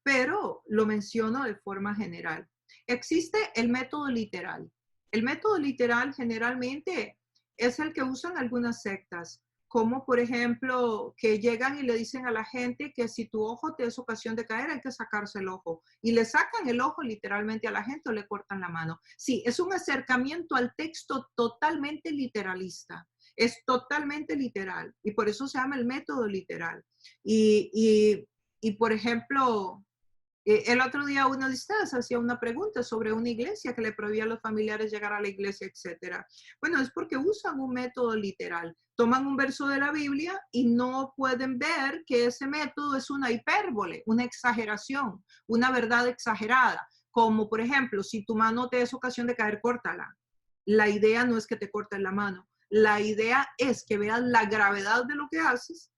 pero lo menciono de forma general. Existe el método literal. El método literal generalmente es el que usan algunas sectas, como por ejemplo que llegan y le dicen a la gente que si tu ojo te es ocasión de caer hay que sacarse el ojo y le sacan el ojo literalmente a la gente o le cortan la mano. Sí, es un acercamiento al texto totalmente literalista, es totalmente literal y por eso se llama el método literal. Y por ejemplo, el otro día una de ustedes hacía una pregunta sobre una iglesia que le prohibía a los familiares llegar a la iglesia, etcétera. Bueno, es porque usan un método literal. Toman un verso de la Biblia y no pueden ver que ese método es una hipérbole, una exageración, una verdad exagerada. Como por ejemplo, si tu mano te es ocasión de caer, córtala. La idea no es que te cortes la mano. La idea es que veas la gravedad de lo que haces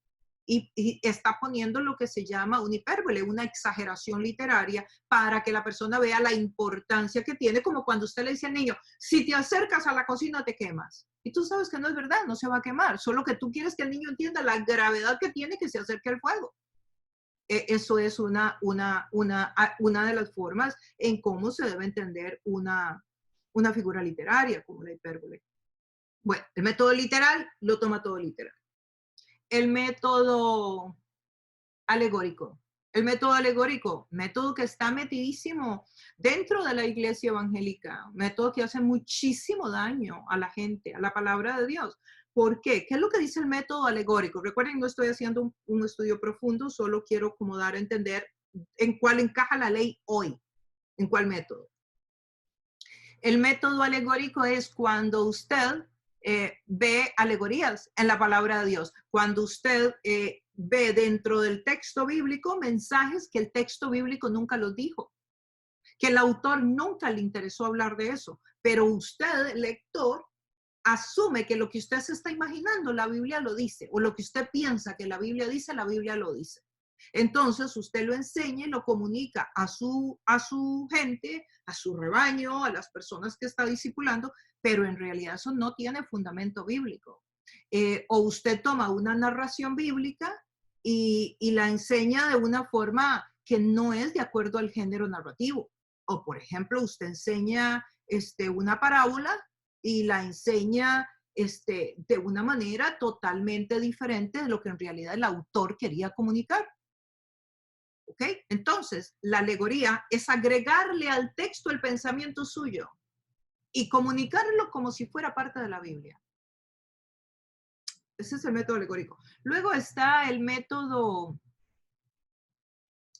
y está poniendo lo que se llama una hipérbole, una exageración literaria para que la persona vea la importancia que tiene, como cuando usted le dice al niño, si te acercas a la cocina te quemas. Y tú sabes que no es verdad, no se va a quemar, solo que tú quieres que el niño entienda la gravedad que tiene que se acerque al fuego. Eso es una de las formas en cómo se debe entender una figura literaria como la hipérbole. Bueno, el método literal lo toma todo literal. El método alegórico. El método alegórico, método que está metidísimo dentro de la iglesia evangélica, método que hace muchísimo daño a la gente, a la palabra de Dios. ¿Por qué? ¿Qué es lo que dice el método alegórico? Recuerden, no estoy haciendo un estudio profundo, solo quiero como dar a entender en cuál encaja la ley hoy, en cuál método. El método alegórico es cuando usted ve alegorías en la palabra de Dios, cuando usted ve dentro del texto bíblico mensajes que el texto bíblico nunca los dijo, que el autor nunca le interesó hablar de eso, pero usted, lector, asume que lo que usted se está imaginando, la Biblia lo dice, o lo que usted piensa que la Biblia dice, la Biblia lo dice. Entonces usted lo enseña y lo comunica a su gente, a su rebaño, a las personas que está discipulando, pero en realidad eso no tiene fundamento bíblico. O usted toma una narración bíblica y la enseña de una forma que no es de acuerdo al género narrativo. O por ejemplo, usted enseña una parábola y la enseña de una manera totalmente diferente de lo que en realidad el autor quería comunicar. ¿Ok? Entonces, la alegoría es agregarle al texto el pensamiento suyo y comunicarlo como si fuera parte de la Biblia. Ese es el método alegórico. Luego está el método,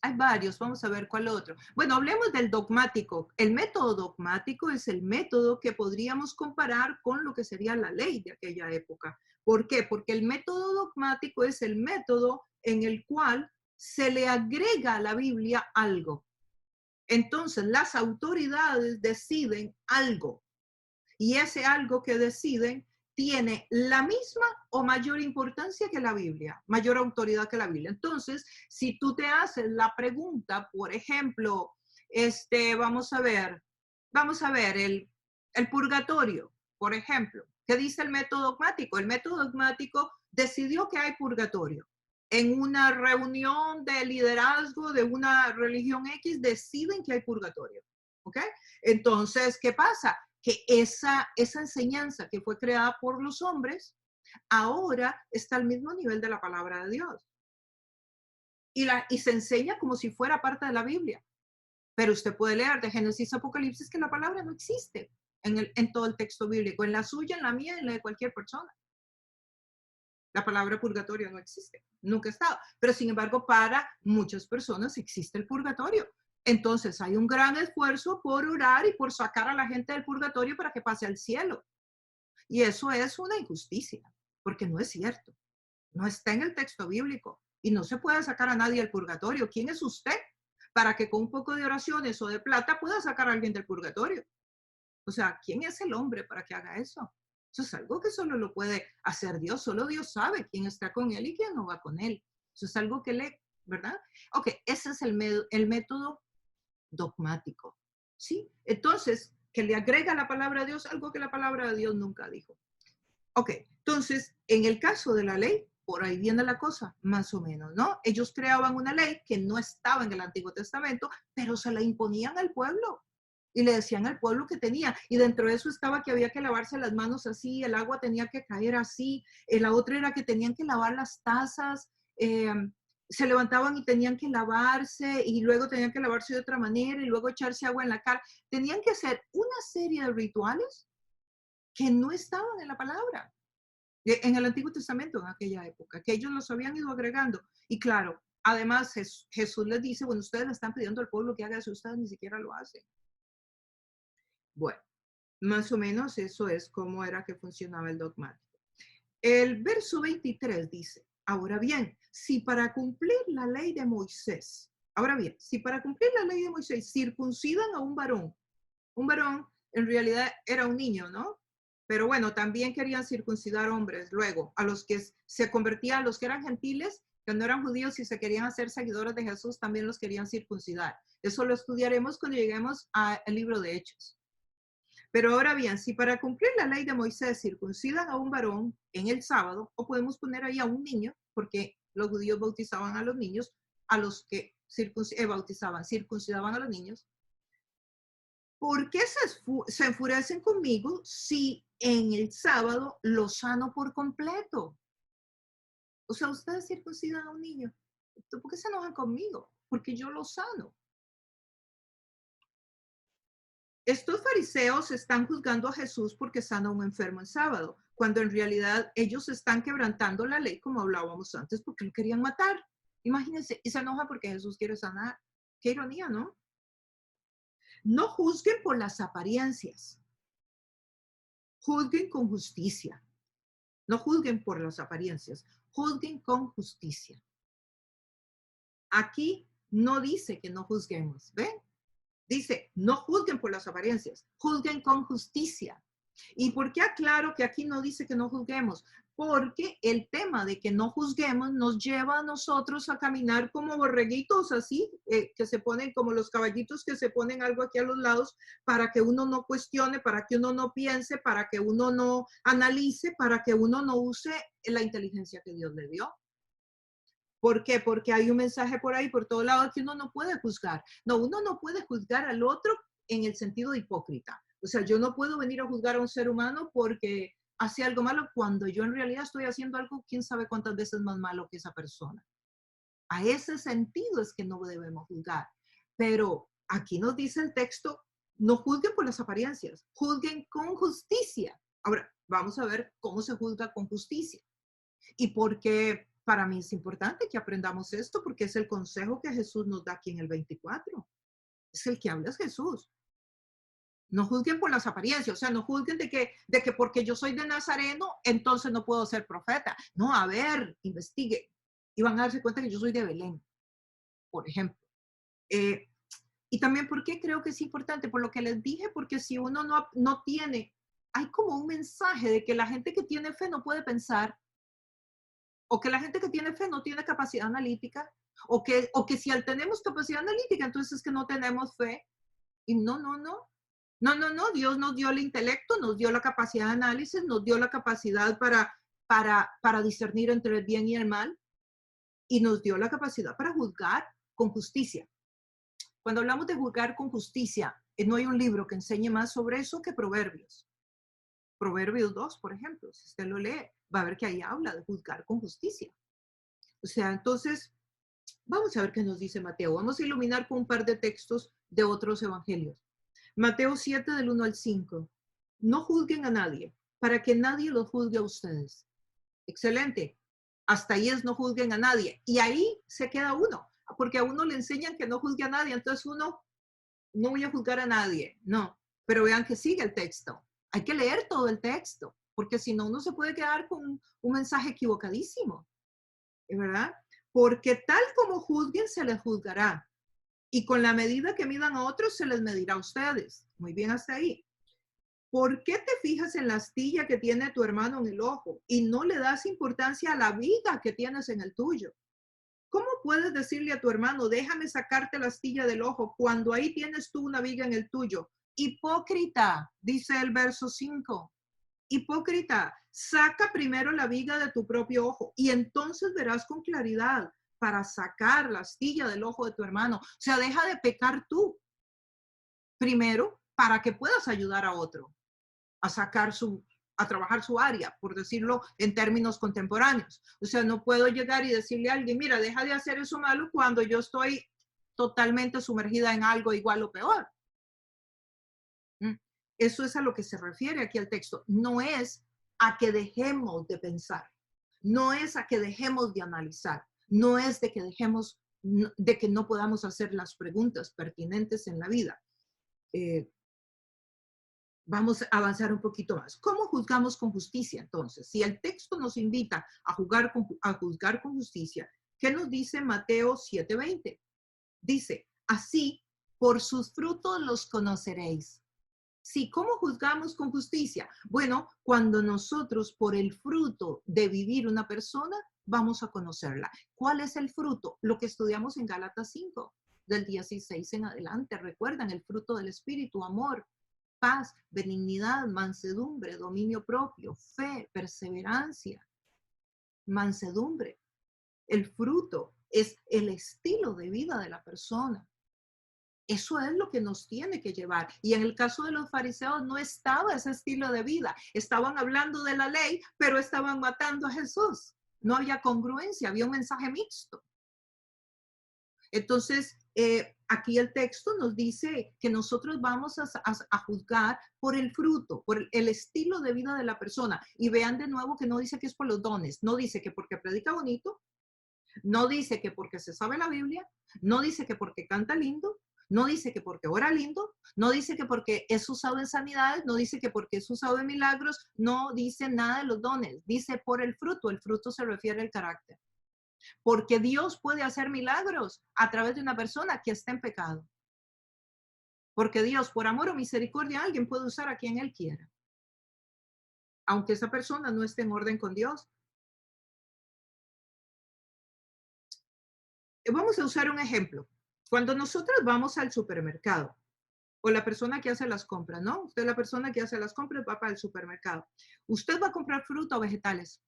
hay varios, vamos a ver cuál otro. Bueno, hablemos del dogmático. El método dogmático es el método que podríamos comparar con lo que sería la ley de aquella época. ¿Por qué? Porque el método dogmático es el método en el cual se le agrega a la Biblia algo. Entonces, las autoridades deciden algo y ese algo que deciden tiene la misma o mayor importancia que la Biblia, mayor autoridad que la Biblia. Entonces, si tú te haces la pregunta, por ejemplo, vamos a ver el purgatorio, por ejemplo, ¿qué dice el método dogmático? El método dogmático decidió que hay purgatorio. En una reunión de liderazgo de una religión X deciden que hay purgatorio. ¿Ok? Entonces, ¿qué pasa? Que esa enseñanza que fue creada por los hombres ahora está al mismo nivel de la palabra de Dios. Y se enseña como si fuera parte de la Biblia. Pero usted puede leer de Génesis a Apocalipsis que la palabra no existe en todo el texto bíblico, en la suya, en la mía, en la de cualquier persona. La palabra purgatorio no existe, nunca ha estado. Pero sin embargo, para muchas personas existe el purgatorio. Entonces hay un gran esfuerzo por orar y por sacar a la gente del purgatorio para que pase al cielo. Y eso es una injusticia, porque no es cierto. No está en el texto bíblico y no se puede sacar a nadie del purgatorio. ¿Quién es usted para que con un poco de oraciones o de plata pueda sacar a alguien del purgatorio? O sea, ¿quién es el hombre para que haga eso? Eso es algo que solo lo puede hacer Dios. Solo Dios sabe quién está con él y quién no va con él. Eso es algo que le, ¿verdad? Ok, ese es el método dogmático. ¿Sí? Entonces, que le agrega a la palabra de Dios algo que la palabra de Dios nunca dijo. Ok, entonces, en el caso de la ley, por ahí viene la cosa, más o menos, ¿no? Ellos creaban una ley que no estaba en el Antiguo Testamento, pero se la imponían al pueblo y le decían al pueblo que tenía. Y dentro de eso estaba que había que lavarse las manos así, el agua tenía que caer así, la otra era que tenían que lavar las tazas, se levantaban y tenían que lavarse y luego tenían que lavarse de otra manera y luego echarse agua en la cara. Tenían que hacer una serie de rituales que no estaban en la palabra, en el Antiguo Testamento en aquella época, que ellos los habían ido agregando. Y claro, además Jesús les dice, bueno, ustedes le están pidiendo al pueblo que haga eso, ustedes ni siquiera lo hacen. Bueno, más o menos eso es cómo era que funcionaba el dogmático. El verso 23 dice, ahora bien, si para cumplir la ley de Moisés, ahora bien, si para cumplir la ley de Moisés circuncidan a un varón en realidad era un niño, ¿no? Pero bueno, también querían circuncidar hombres luego, a los que se convertían, a los que eran gentiles, que no eran judíos y se querían hacer seguidores de Jesús, también los querían circuncidar. Eso lo estudiaremos cuando lleguemos al libro de Hechos. Pero ahora bien, si para cumplir la ley de Moisés circuncidan a un varón en el sábado, o podemos poner ahí a un niño, porque los judíos bautizaban a los niños, a los que circuncidaban a los niños, ¿por qué se enfurecen conmigo si en el sábado lo sano por completo? O sea, ustedes circuncidan a un niño. ¿Por qué se enojan conmigo? Porque yo lo sano. Estos fariseos están juzgando a Jesús porque sana a un enfermo el sábado, cuando en realidad ellos están quebrantando la ley, como hablábamos antes, porque lo querían matar. Imagínense, y se enoja porque Jesús quiere sanar. Qué ironía, ¿no? No juzguen por las apariencias, juzguen con justicia. No juzguen por las apariencias, juzguen con justicia. Aquí no dice que no juzguemos, ¿ven? Dice, no juzguen por las apariencias, juzguen con justicia. ¿Y por qué aclaro que aquí no dice que no juzguemos? Porque el tema de que no juzguemos nos lleva a nosotros a caminar como borreguitos así, que se ponen como los caballitos que se ponen algo aquí a los lados para que uno no cuestione, para que uno no piense, para que uno no analice, para que uno no use la inteligencia que Dios le dio. ¿Por qué? Porque hay un mensaje por ahí, por todo lado, que uno no puede juzgar. No, uno no puede juzgar al otro en el sentido de hipócrita. O sea, yo no puedo venir a juzgar a un ser humano porque hace algo malo cuando yo en realidad estoy haciendo algo, quién sabe cuántas veces más malo que esa persona. A ese sentido es que no debemos juzgar. Pero aquí nos dice el texto, no juzguen por las apariencias, juzguen con justicia. Ahora, vamos a ver cómo se juzga con justicia. Y porque para mí es importante que aprendamos esto, porque es el consejo que Jesús nos da aquí en el 24. Es el que habla es Jesús. No juzguen por las apariencias, o sea, no juzguen de que porque yo soy de Nazareno, entonces no puedo ser profeta. No, a ver, investigue. Y van a darse cuenta que yo soy de Belén, por ejemplo. Eh, y también, ¿por qué creo que es importante? Por lo que les dije, porque si uno no tiene, hay como un mensaje de que la gente que tiene fe no puede pensar, o que la gente que tiene fe no tiene capacidad analítica, o que si tenemos capacidad analítica, entonces es que no tenemos fe. Y no, no, no. No, no, no. Dios nos dio el intelecto, nos dio la capacidad de análisis, nos dio la capacidad para discernir entre el bien y el mal, y nos dio la capacidad para juzgar con justicia. Cuando hablamos de juzgar con justicia, no hay un libro que enseñe más sobre eso que Proverbios. Proverbios 2, por ejemplo, si usted lo lee, va a ver que ahí habla de juzgar con justicia. O sea, entonces, vamos a ver qué nos dice Mateo. Vamos a iluminar con un par de textos de otros evangelios. Mateo 7, del 1 al 5. No juzguen a nadie, para que nadie los juzgue a ustedes. Excelente. Hasta ahí es no juzguen a nadie. Y ahí se queda uno, porque a uno le enseñan que no juzgue a nadie. Entonces uno, no voy a juzgar a nadie. No, pero vean que sigue el texto. Hay que leer todo el texto, porque si no, uno se puede quedar con un mensaje equivocadísimo. ¿Verdad? Porque tal como juzguen, se les juzgará. Y con la medida que midan a otros, se les medirá a ustedes. Muy bien hasta ahí. ¿Por qué te fijas en la astilla que tiene tu hermano en el ojo y no le das importancia a la viga que tienes en el tuyo? ¿Cómo puedes decirle a tu hermano, déjame sacarte la astilla del ojo cuando ahí tienes tú una viga en el tuyo? Hipócrita, dice el verso 5. Hipócrita, saca primero la viga de tu propio ojo y entonces verás con claridad para sacar la astilla del ojo de tu hermano. O sea, deja de pecar tú primero para que puedas ayudar a otro a trabajar su área, por decirlo en términos contemporáneos. O sea, no puedo llegar y decirle a alguien, mira, deja de hacer eso malo cuando yo estoy totalmente sumergida en algo igual o peor. Eso es a lo que se refiere aquí el texto. No es a que dejemos de pensar, no es a que dejemos de analizar, no es de que no podamos hacer las preguntas pertinentes en la vida. Vamos a avanzar un poquito más. ¿Cómo juzgamos con justicia entonces? Si el texto nos invita a juzgar con justicia, ¿qué nos dice Mateo 7:20? Dice, así por sus frutos los conoceréis. Sí, ¿cómo juzgamos con justicia? Bueno, cuando nosotros por el fruto de vivir una persona, vamos a conocerla. ¿Cuál es el fruto? Lo que estudiamos en Gálatas 5, del 16 en adelante. Recuerdan el fruto del Espíritu, amor, paz, benignidad, mansedumbre, dominio propio, fe, perseverancia, mansedumbre. El fruto es el estilo de vida de la persona. Eso es lo que nos tiene que llevar. Y en el caso de los fariseos no estaba ese estilo de vida. Estaban hablando de la ley, pero estaban matando a Jesús. No había congruencia, había un mensaje mixto. Entonces, aquí el texto nos dice que nosotros vamos a juzgar por el fruto, por el estilo de vida de la persona. Y vean de nuevo que no dice que es por los dones, no dice que porque predica bonito, no dice que porque se sabe la Biblia, no dice que porque canta lindo, no dice que porque ora lindo, no dice que porque es usado en sanidades, no dice que porque es usado en milagros, no dice nada de los dones, dice por el fruto se refiere al carácter. Porque Dios puede hacer milagros a través de una persona que está en pecado. Porque Dios, por amor o misericordia, alguien puede usar a quien Él quiera. Aunque esa persona no esté en orden con Dios. Vamos a usar un ejemplo. Cuando nosotros vamos al supermercado, o la persona que hace las compras, ¿no? Usted es la persona que hace las compras, va para el supermercado. Usted va a comprar fruta o vegetales.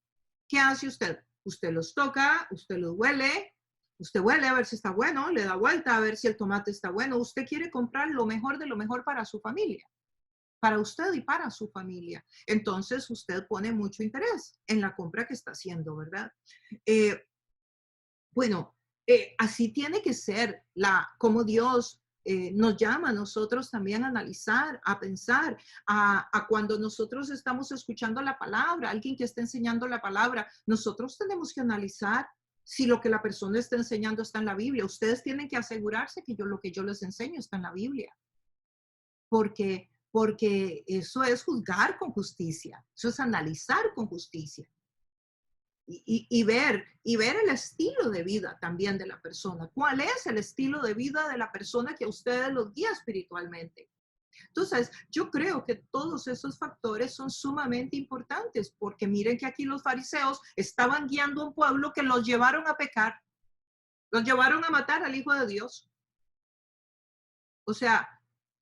¿Qué hace usted? Usted los toca, usted los huele, usted huele a ver si está bueno, le da vuelta a ver si el tomate está bueno. Usted quiere comprar lo mejor de lo mejor para su familia, para usted y para su familia. Entonces usted pone mucho interés en la compra que está haciendo, ¿verdad? Bueno, así tiene que ser como Dios nos llama a nosotros también a analizar, a pensar, a cuando nosotros estamos escuchando la palabra, alguien que está enseñando la palabra, nosotros tenemos que analizar si lo que la persona está enseñando está en la Biblia. Ustedes tienen que asegurarse que lo que yo les enseño está en la Biblia, porque eso es juzgar con justicia, eso es analizar con justicia. Y ver el estilo de vida también de la persona. ¿Cuál es el estilo de vida de la persona que a ustedes los guía espiritualmente? Entonces, yo creo que todos esos factores son sumamente importantes, porque miren que aquí los fariseos estaban guiando a un pueblo que los llevaron a pecar, los llevaron a matar al Hijo de Dios. O sea,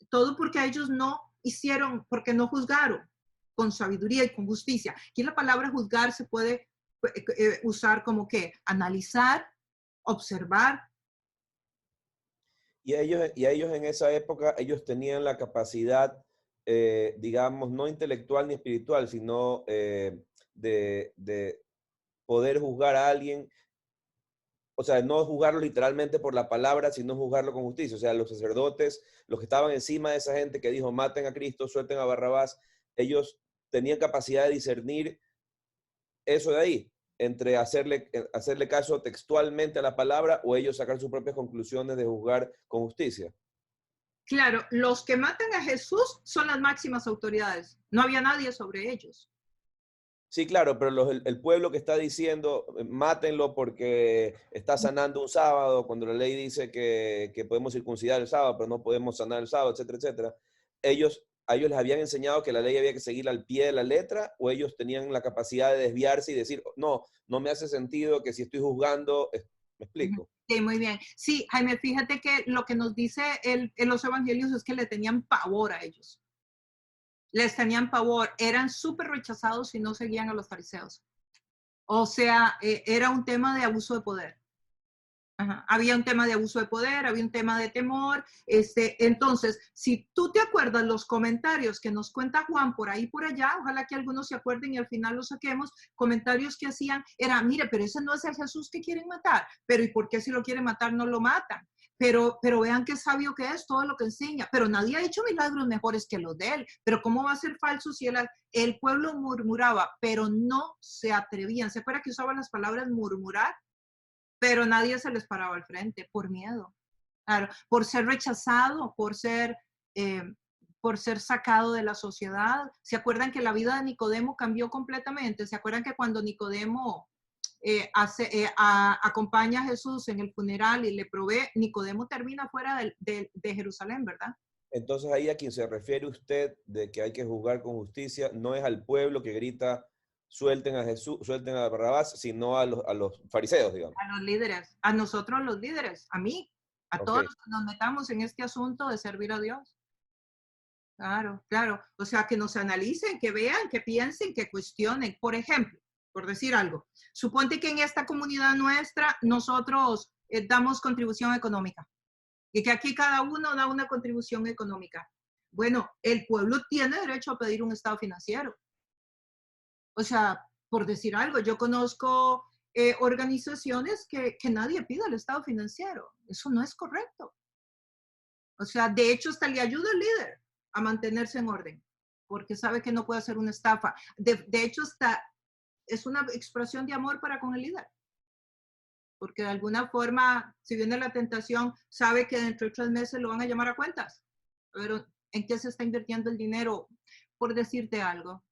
todo porque ellos no hicieron, porque no juzgaron con sabiduría y con justicia. Aquí la palabra juzgar se puede usar como que analizar, observar. Y ellos en esa época, ellos tenían la capacidad, digamos, no intelectual ni espiritual, sino de poder juzgar a alguien, o sea, no juzgarlo literalmente por la palabra, sino juzgarlo con justicia. O sea, los sacerdotes, los que estaban encima de esa gente que dijo, maten a Cristo, suelten a Barrabás, ellos tenían capacidad de discernir eso de ahí, entre hacerle caso textualmente a la palabra o ellos sacar sus propias conclusiones de juzgar con justicia. Claro, los que matan a Jesús son las máximas autoridades. No había nadie sobre ellos. Sí, claro, pero el pueblo que está diciendo, mátenlo porque está sanando un sábado, cuando la ley dice que podemos circuncidar el sábado, pero no podemos sanar el sábado, etcétera, etcétera. A ellos les habían enseñado que la ley había que seguirla al pie de la letra, o ellos tenían la capacidad de desviarse y decir, no, no me hace sentido que si estoy juzgando, ¿me explico? Sí, muy bien. Sí, Jaime, fíjate que lo que nos dice en los evangelios es que le tenían pavor a ellos. Les tenían pavor, eran súper rechazados si no seguían a los fariseos. O sea, era un tema de abuso de poder. Ajá. Había un tema de abuso de poder, había un tema de temor. Entonces, si tú te acuerdas los comentarios que nos cuenta Juan por ahí por allá, ojalá que algunos se acuerden y al final los saquemos, comentarios que hacían era, mire, pero ese no es el Jesús que quieren matar, pero ¿y por qué si lo quieren matar no lo matan? Pero vean qué sabio que es todo lo que enseña, pero nadie ha hecho milagros mejores que los de él, pero ¿cómo va a ser falso si el pueblo murmuraba, pero no se atrevían? ¿Se acuerda que usaban las palabras murmurar? Pero nadie se les paraba al frente por miedo, claro, por ser rechazado, eh, por ser sacado de la sociedad. ¿Se acuerdan que la vida de Nicodemo cambió completamente? ¿Se acuerdan que cuando Nicodemo acompaña a Jesús en el funeral y le provee, Nicodemo termina fuera de Jerusalén, ¿verdad? Entonces ahí a quien se refiere usted de que hay que juzgar con justicia, no es al pueblo que grita, suelten a Jesús, suelten a Barrabás, sino a los fariseos, digamos. A los líderes, a nosotros los líderes, a mí, a todos Okay. los que nos metamos en este asunto de servir a Dios. Claro, claro. O sea, que nos analicen, que vean, que piensen, que cuestionen. Por ejemplo, por decir algo, suponte que en esta comunidad nuestra nosotros damos contribución económica y que aquí cada uno da una contribución económica. Bueno, el pueblo tiene derecho a pedir un estado financiero. O sea, por decir algo, yo conozco organizaciones que nadie pide el estado financiero. Eso no es correcto. O sea, de hecho, hasta le ayuda al líder a mantenerse en orden, porque sabe que no puede hacer una estafa. De hecho, es una expresión de amor para con el líder, porque de alguna forma, si viene la tentación, sabe que dentro de 3 meses lo van a llamar a cuentas. Pero, ¿en qué se está invirtiendo el dinero? Por decirte algo.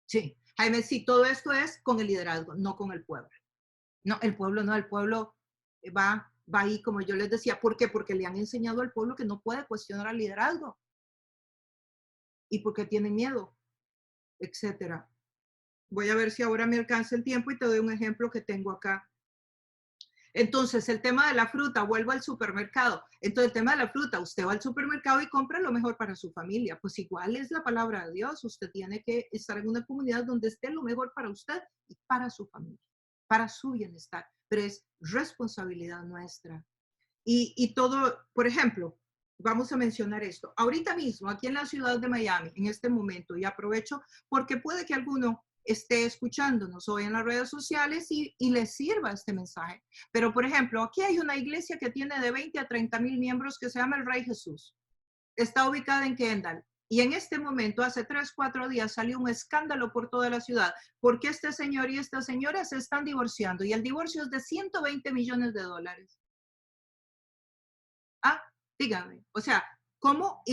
Sí, Jaime, sí, todo esto es con el liderazgo, no con el pueblo. No, el pueblo va ahí, como yo les decía. ¿Por qué? Porque le han enseñado al pueblo que no puede cuestionar al liderazgo. Y porque tienen miedo, etcétera. Voy a ver si ahora me alcanza el tiempo y te doy un ejemplo que tengo acá. Entonces, el tema de la fruta, vuelvo al supermercado. Entonces, el tema de la fruta, usted va al supermercado y compra lo mejor para su familia. Pues igual es la palabra de Dios. Usted tiene que estar en una comunidad donde esté lo mejor para usted y para su familia, para su bienestar. Pero es responsabilidad nuestra. Y todo, por ejemplo, vamos a mencionar esto. Ahorita mismo, aquí en la ciudad de Miami, en este momento, y aprovecho porque puede que alguno esté escuchándonos hoy en las redes sociales y les sirva este mensaje. Pero, por ejemplo, aquí hay una iglesia que tiene de 20 a 30,000 miembros que se llama el Rey Jesús. Está ubicada en Kendall. Y en este momento, hace 3, 4 días, salió un escándalo por toda la ciudad, porque este señor y esta señora se están divorciando, y el divorcio es de $120 millones. Ah, dígame, o sea, ¿cómo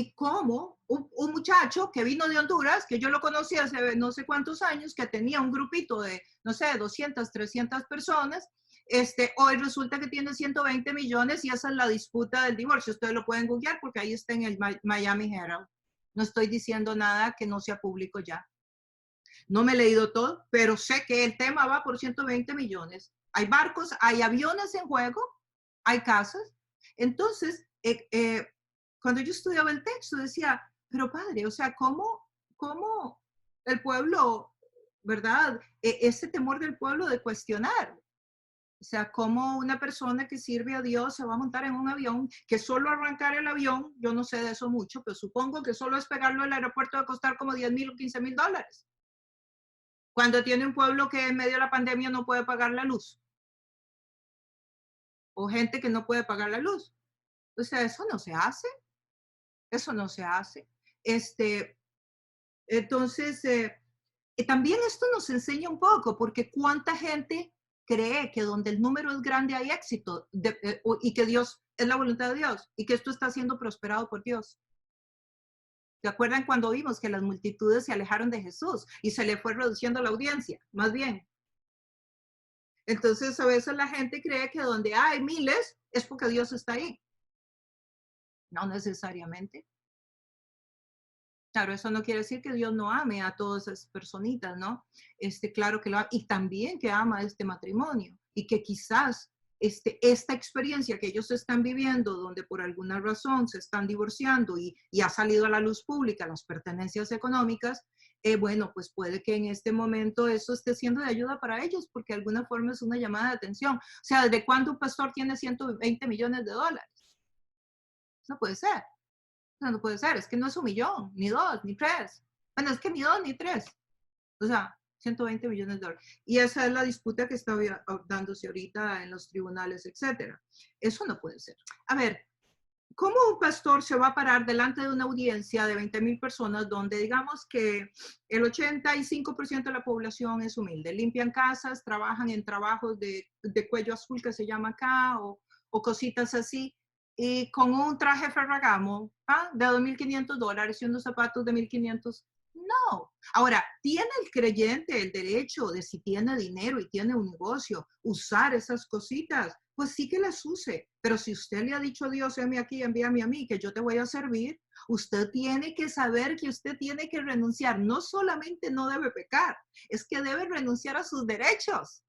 un muchacho que vino de Honduras, que yo lo conocí hace no sé cuántos años, que tenía un grupito de, no sé, 200, 300 personas, hoy resulta que tiene 120 millones y esa es la disputa del divorcio? Ustedes lo pueden googlear porque ahí está en el Miami Herald. No estoy diciendo nada que no sea público ya. No me he leído todo, pero sé que el tema va por 120 millones. Hay barcos, hay aviones en juego, hay casas. Entonces, cuando yo estudiaba el texto decía, pero padre, o sea, ¿cómo el pueblo, verdad? Ese temor del pueblo de cuestionar. O sea, cómo una persona que sirve a Dios se va a montar en un avión, que solo arrancar el avión, yo no sé de eso mucho, pero supongo que solo es pegarlo al aeropuerto va a costar como $10,000 o $15,000. Cuando tiene un pueblo que en medio de la pandemia no puede pagar la luz. O gente que no puede pagar la luz. O sea, eso no se hace. Eso no se hace. Entonces, también esto nos enseña un poco, porque cuánta gente cree que donde el número es grande hay éxito y que Dios es la voluntad de Dios y que esto está siendo prosperado por Dios. ¿Se acuerdan cuando vimos que las multitudes se alejaron de Jesús y se le fue reduciendo la audiencia? Más bien. Entonces, a veces la gente cree que donde hay miles es porque Dios está ahí. No necesariamente. Claro, eso no quiere decir que Dios no ame a todas esas personitas, ¿no? Claro que lo ama, y también que ama este matrimonio, y que quizás esta experiencia que ellos están viviendo, donde por alguna razón se están divorciando y ha salido a la luz pública las pertenencias económicas, bueno, pues puede que en este momento eso esté siendo de ayuda para ellos, porque de alguna forma es una llamada de atención. O sea, ¿desde cuándo un pastor tiene $120 millones? No puede ser. No puede ser, es que no es 1,000,000, ni 2, ni 3. Bueno, es que ni 2 ni 3. O sea, $120 millones. Y esa es la disputa que está dándose ahorita en los tribunales, etcétera. Eso no puede ser. A ver, ¿cómo un pastor se va a parar delante de una audiencia de 20,000 personas donde digamos que el 85% de la población es humilde? Limpian casas, trabajan en trabajos de cuello azul que se llama acá o cositas así, y con un traje Ferragamo de $2,500 y unos zapatos de 1,500. No. Ahora, ¿tiene el creyente el derecho de, si tiene dinero y tiene un negocio, usar esas cositas? Pues sí que las use. Pero si usted le ha dicho a Dios, envíame aquí, envíame a mí, que yo te voy a servir, usted tiene que saber que usted tiene que renunciar. No solamente no debe pecar, es que debe renunciar a sus derechos.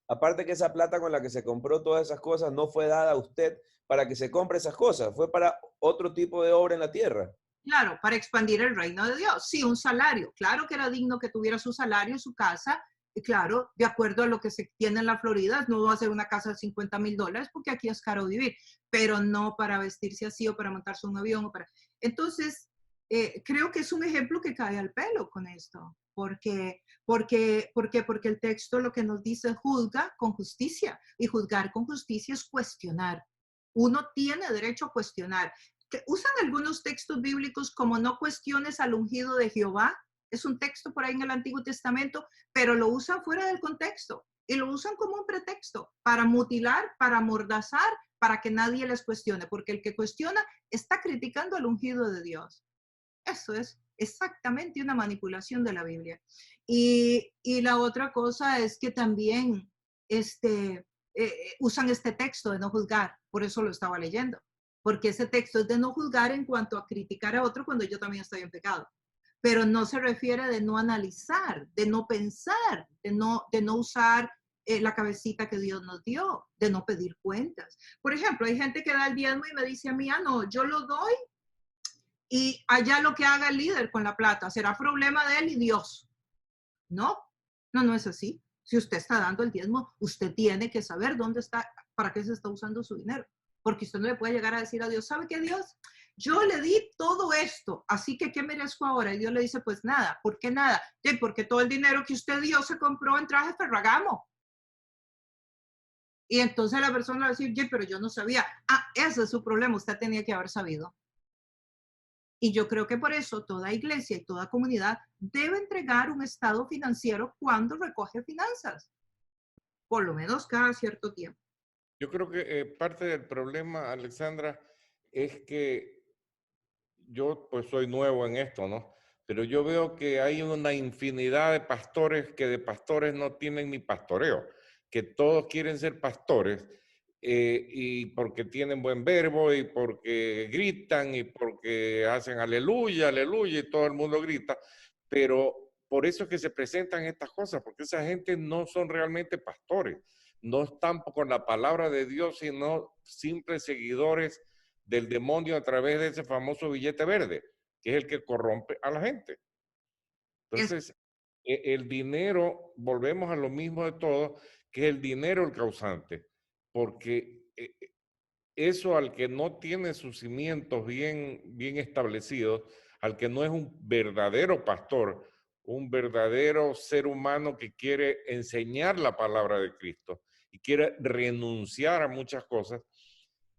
Aparte que esa plata con la que se compró todas esas cosas no fue dada a usted para que se compre esas cosas, fue para otro tipo de obra en la tierra. Claro, para expandir el reino de Dios. Sí, un salario. Claro que era digno que tuviera su salario, su casa. Y claro, de acuerdo a lo que se tiene en la Florida, no va a ser una casa de $50,000 porque aquí es caro vivir, pero no para vestirse así o para montarse un avión. Entonces, creo que es un ejemplo que cae al pelo con esto. Porque el texto lo que nos dice es juzga con justicia, y juzgar con justicia es cuestionar. Uno tiene derecho a cuestionar. Que usan algunos textos bíblicos como no cuestiones al ungido de Jehová. Es un texto por ahí en el Antiguo Testamento, pero lo usan fuera del contexto y lo usan como un pretexto para mutilar, para amordazar, para que nadie les cuestione, porque el que cuestiona está criticando al ungido de Dios. Eso es exactamente una manipulación de la Biblia. Y la otra cosa es que también usan este texto de no juzgar, por eso lo estaba leyendo, porque ese texto es de no juzgar en cuanto a criticar a otro cuando yo también estoy en pecado, pero no se refiere de no analizar, de no pensar, de no usar la cabecita que Dios nos dio, de no pedir cuentas. Por ejemplo, hay gente que da el diezmo y me dice a mí, no, yo lo doy y allá lo que haga el líder con la plata será problema de él y Dios. No, no es así. Si usted está dando el diezmo, usted tiene que saber dónde está, para qué se está usando su dinero. Porque usted no le puede llegar a decir a Dios, ¿sabe qué, Dios? yo le di todo esto, así que ¿qué merezco ahora? Y Dios le dice, pues nada. ¿Por qué nada? Sí, porque todo el dinero que usted dio se compró en traje Ferragamo. Y entonces la persona va a decir, pero yo no sabía. Ah, ese es su problema, usted tenía que haber sabido. Y yo creo que por eso toda iglesia y toda comunidad debe entregar un estado financiero cuando recoge finanzas, por lo menos cada cierto tiempo. Yo creo que parte del problema, Alexandra, es que yo pues soy nuevo en esto, ¿no? Pero yo veo que hay una infinidad de pastores que de pastores no tienen ni pastoreo, que todos quieren ser pastores y porque tienen buen verbo y porque gritan y porque hacen aleluya, aleluya y todo el mundo grita, pero por eso es que se presentan estas cosas, porque esa gente no son realmente pastores, no están con la palabra de Dios, sino simples seguidores del demonio a través de ese famoso billete verde, que es el que corrompe a la gente. Entonces, el dinero, volvemos a lo mismo de todo, que es el dinero el causante, porque eso al que no tiene sus cimientos bien establecidos, al que no es un verdadero pastor, un verdadero ser humano que quiere enseñar la palabra de Cristo y quiere renunciar a muchas cosas,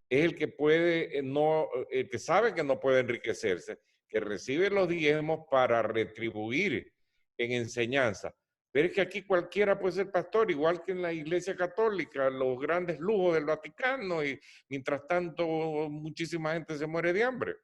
es el que puede, el que sabe que no puede enriquecerse, que recibe los diezmos para retribuir en enseñanza. Pero es que aquí cualquiera puede ser pastor, igual que en la Iglesia Católica, los grandes lujos del Vaticano, y mientras tanto muchísima gente se muere de hambre.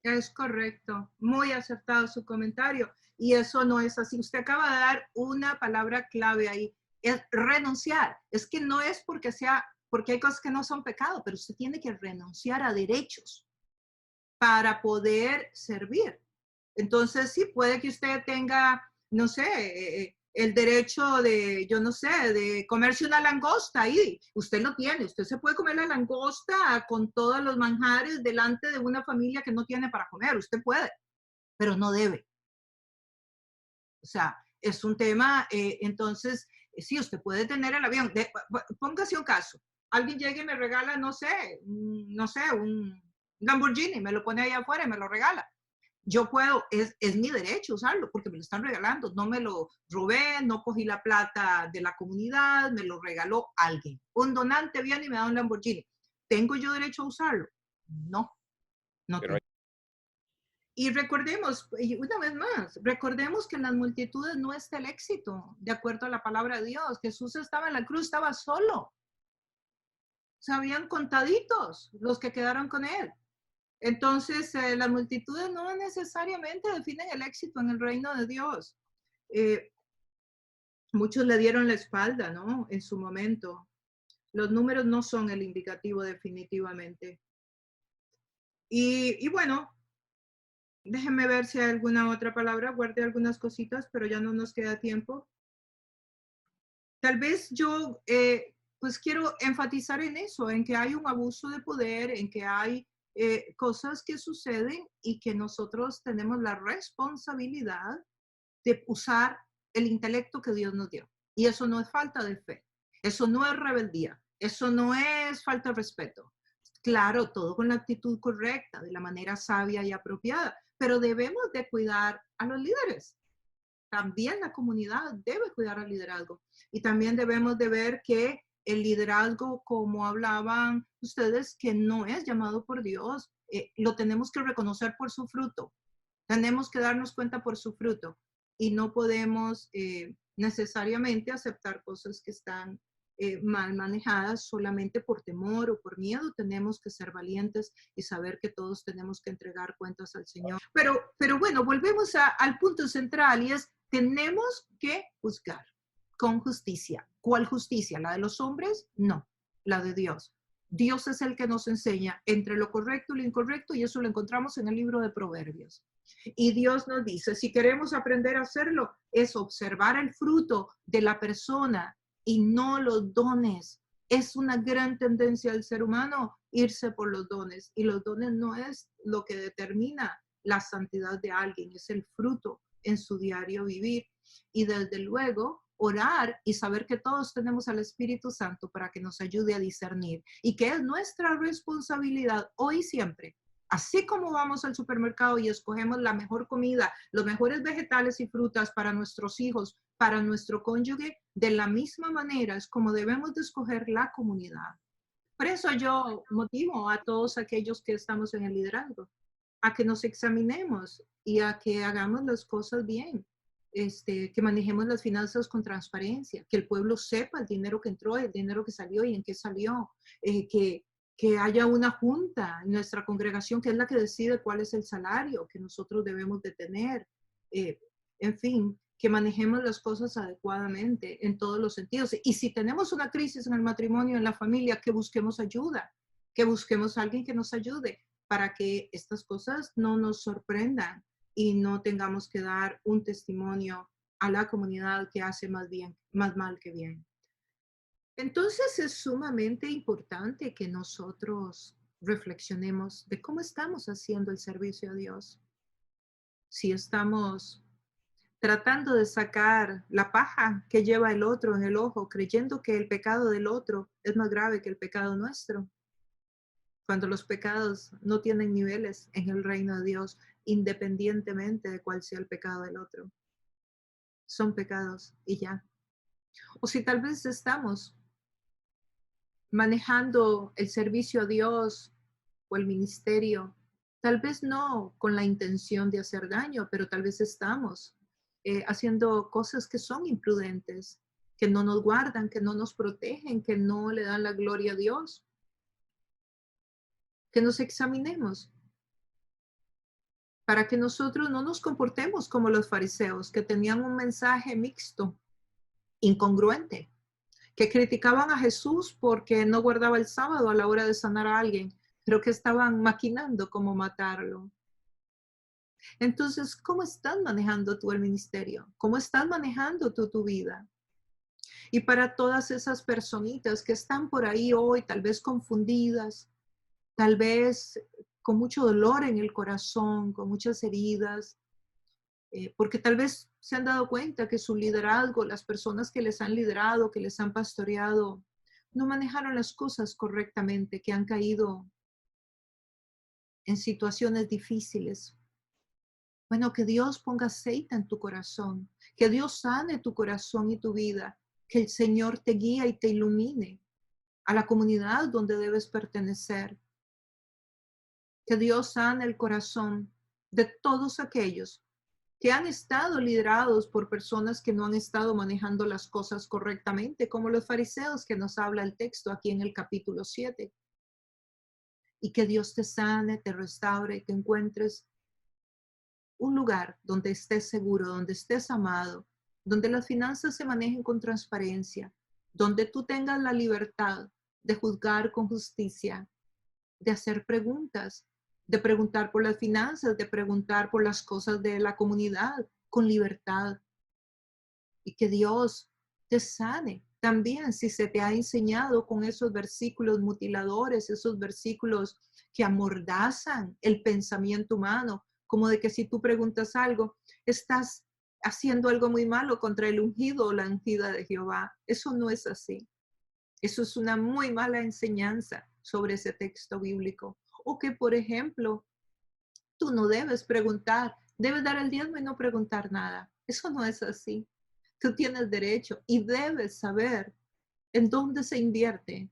Es correcto, muy acertado su comentario. Y eso no es así. Usted acaba de dar una palabra clave ahí, es renunciar. Es que no es porque hay cosas que no son pecado, pero usted tiene que renunciar a derechos para poder servir. Entonces, sí, puede que usted tenga, no sé, el derecho de, yo no sé, de comerse una langosta ahí. Usted lo tiene, usted se puede comer la langosta con todos los manjares delante de una familia que no tiene para comer. Usted puede, pero no debe. O sea, es un tema, entonces, sí, usted puede tener el avión. Póngase un caso. Alguien llega y me regala, no sé, un Lamborghini, me lo pone ahí afuera y me lo regala. Yo puedo, es mi derecho usarlo porque me lo están regalando. No me lo robé, no cogí la plata de la comunidad, me lo regaló alguien. Un donante viene y me da un Lamborghini. ¿Tengo yo derecho a usarlo? No, no Pero tengo. Y recordemos, y una vez más, recordemos que en las multitudes no está el éxito, de acuerdo a la palabra de Dios. Jesús estaba en la cruz, estaba solo. Se habían contaditos los que quedaron con él. Entonces, las multitudes no necesariamente definen el éxito en el reino de Dios. Muchos le dieron la espalda, ¿no? En su momento. Los números no son el indicativo definitivamente. Y bueno, déjenme ver si hay alguna otra palabra. Guardé algunas cositas, pero ya no nos queda tiempo. Tal vez yo, pues quiero enfatizar en eso, en que hay un abuso de poder, en que hay cosas que suceden y que nosotros tenemos la responsabilidad de usar el intelecto que Dios nos dio. Y eso no es falta de fe, eso no es rebeldía, eso no es falta de respeto. Claro, todo con la actitud correcta, de la manera sabia y apropiada, pero debemos de cuidar a los líderes. También la comunidad debe cuidar al liderazgo. Y también debemos de ver que el liderazgo, como hablaban ustedes, que no es llamado por Dios, lo tenemos que reconocer por su fruto. Tenemos que darnos cuenta por su fruto y no podemos necesariamente aceptar cosas que están mal manejadas solamente por temor o por miedo. Tenemos que ser valientes y saber que todos tenemos que entregar cuentas al Señor. Pero bueno, volvemos al punto central y es, tenemos que juzgar con justicia. ¿Cuál justicia? ¿La de los hombres? No, la de Dios. Dios es el que nos enseña entre lo correcto y lo incorrecto y eso lo encontramos en el libro de Proverbios. Y Dios nos dice, si queremos aprender a hacerlo, es observar el fruto de la persona y no los dones. Es una gran tendencia del ser humano irse por los dones y los dones no es lo que determina la santidad de alguien, es el fruto en su diario vivir. Y desde luego, orar y saber que todos tenemos al Espíritu Santo para que nos ayude a discernir y que es nuestra responsabilidad hoy y siempre Así como vamos al supermercado y escogemos la mejor comida, los mejores vegetales y frutas para nuestros hijos, para nuestro cónyuge, de la misma manera es como debemos de escoger la comunidad. Por eso yo motivo a todos aquellos que estamos en el liderazgo a que nos examinemos y a que hagamos las cosas bien, que manejemos las finanzas con transparencia, que el pueblo sepa el dinero que entró, el dinero que salió y en qué salió, que haya una junta en nuestra congregación que es la que decide cuál es el salario que nosotros debemos de tener. En fin, que manejemos las cosas adecuadamente en todos los sentidos. Y si tenemos una crisis en el matrimonio, en la familia, que busquemos ayuda, que busquemos a alguien que nos ayude para que estas cosas no nos sorprendan y no tengamos que dar un testimonio a la comunidad que hace más mal que bien. Entonces es sumamente importante que nosotros reflexionemos de cómo estamos haciendo el servicio a Dios. Si estamos tratando de sacar la paja que lleva el otro en el ojo, creyendo que el pecado del otro es más grave que el pecado nuestro, cuando los pecados no tienen niveles en el reino de Dios, independientemente de cuál sea el pecado del otro. Son pecados y ya. O si tal vez estamos manejando el servicio a Dios o el ministerio, tal vez no con la intención de hacer daño, pero tal vez estamos haciendo cosas que son imprudentes, que no nos guardan, que no nos protegen, que no le dan la gloria a Dios. Que nos examinemos para que nosotros no nos comportemos como los fariseos, que tenían un mensaje mixto, incongruente, que criticaban a Jesús porque no guardaba el sábado a la hora de sanar a alguien, pero que estaban maquinando cómo matarlo. Entonces, ¿cómo estás manejando tú el ministerio? ¿Cómo estás manejando tú tu vida? Y para todas esas personitas que están por ahí hoy, tal vez confundidas, tal vez con mucho dolor en el corazón, con muchas heridas, porque tal vez se han dado cuenta que su liderazgo, las personas que les han liderado, que les han pastoreado, no manejaron las cosas correctamente, que han caído en situaciones difíciles. Bueno, que Dios ponga aceite en tu corazón, que Dios sane tu corazón y tu vida, que el Señor te guíe y te ilumine a la comunidad donde debes pertenecer. Que Dios sane el corazón de todos aquellos que han estado liderados por personas que no han estado manejando las cosas correctamente, como los fariseos que nos habla el texto aquí en el capítulo 7. Y que Dios te sane, te restaure y que encuentres un lugar donde estés seguro, donde estés amado, donde las finanzas se manejen con transparencia, donde tú tengas la libertad de juzgar con justicia, de hacer preguntas, de preguntar por las finanzas, de preguntar por las cosas de la comunidad con libertad. Y que Dios te sane. También si se te ha enseñado con esos versículos mutiladores, esos versículos que amordazan el pensamiento humano, como de que si tú preguntas algo, estás haciendo algo muy malo contra el ungido o la ungida de Jehová. Eso no es así. Eso es una muy mala enseñanza sobre ese texto bíblico. O que, por ejemplo, tú no debes preguntar, debes dar el diezmo y no preguntar nada. Eso no es así. Tú tienes derecho y debes saber en dónde se invierte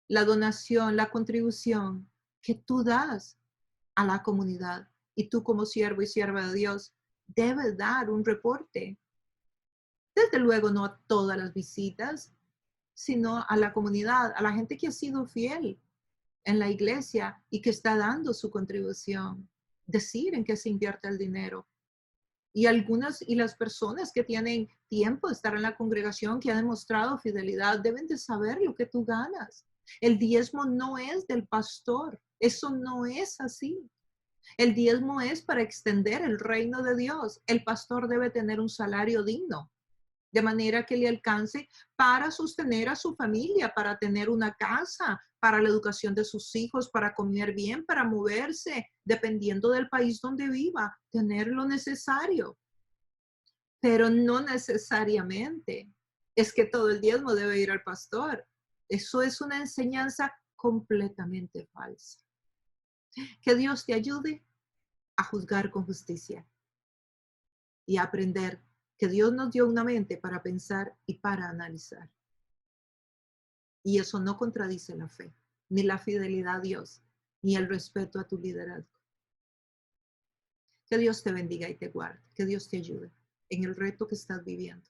la donación, la contribución que tú das a la comunidad. Y tú como siervo y sierva de Dios debes dar un reporte. Desde luego no a todas las visitas, sino a la comunidad, a la gente que ha sido fiel en la iglesia y que está dando su contribución. Decir en qué se invierte el dinero. Y las personas que tienen tiempo de estar en la congregación, que han demostrado fidelidad, deben de saber lo que tú ganas. El diezmo no es del pastor. Eso no es así. El diezmo es para extender el reino de Dios. El pastor debe tener un salario digno, de manera que le alcance para sostener a su familia, para tener una casa, para la educación de sus hijos, para comer bien, para moverse, dependiendo del país donde viva, tener lo necesario. Pero no necesariamente es que todo el diezmo debe ir al pastor. Eso es una enseñanza completamente falsa. Que Dios te ayude a juzgar con justicia y a aprender que Dios nos dio una mente para pensar y para analizar. Y eso no contradice la fe, ni la fidelidad a Dios, ni el respeto a tu liderazgo. Que Dios te bendiga y te guarde. Que Dios te ayude en el reto que estás viviendo.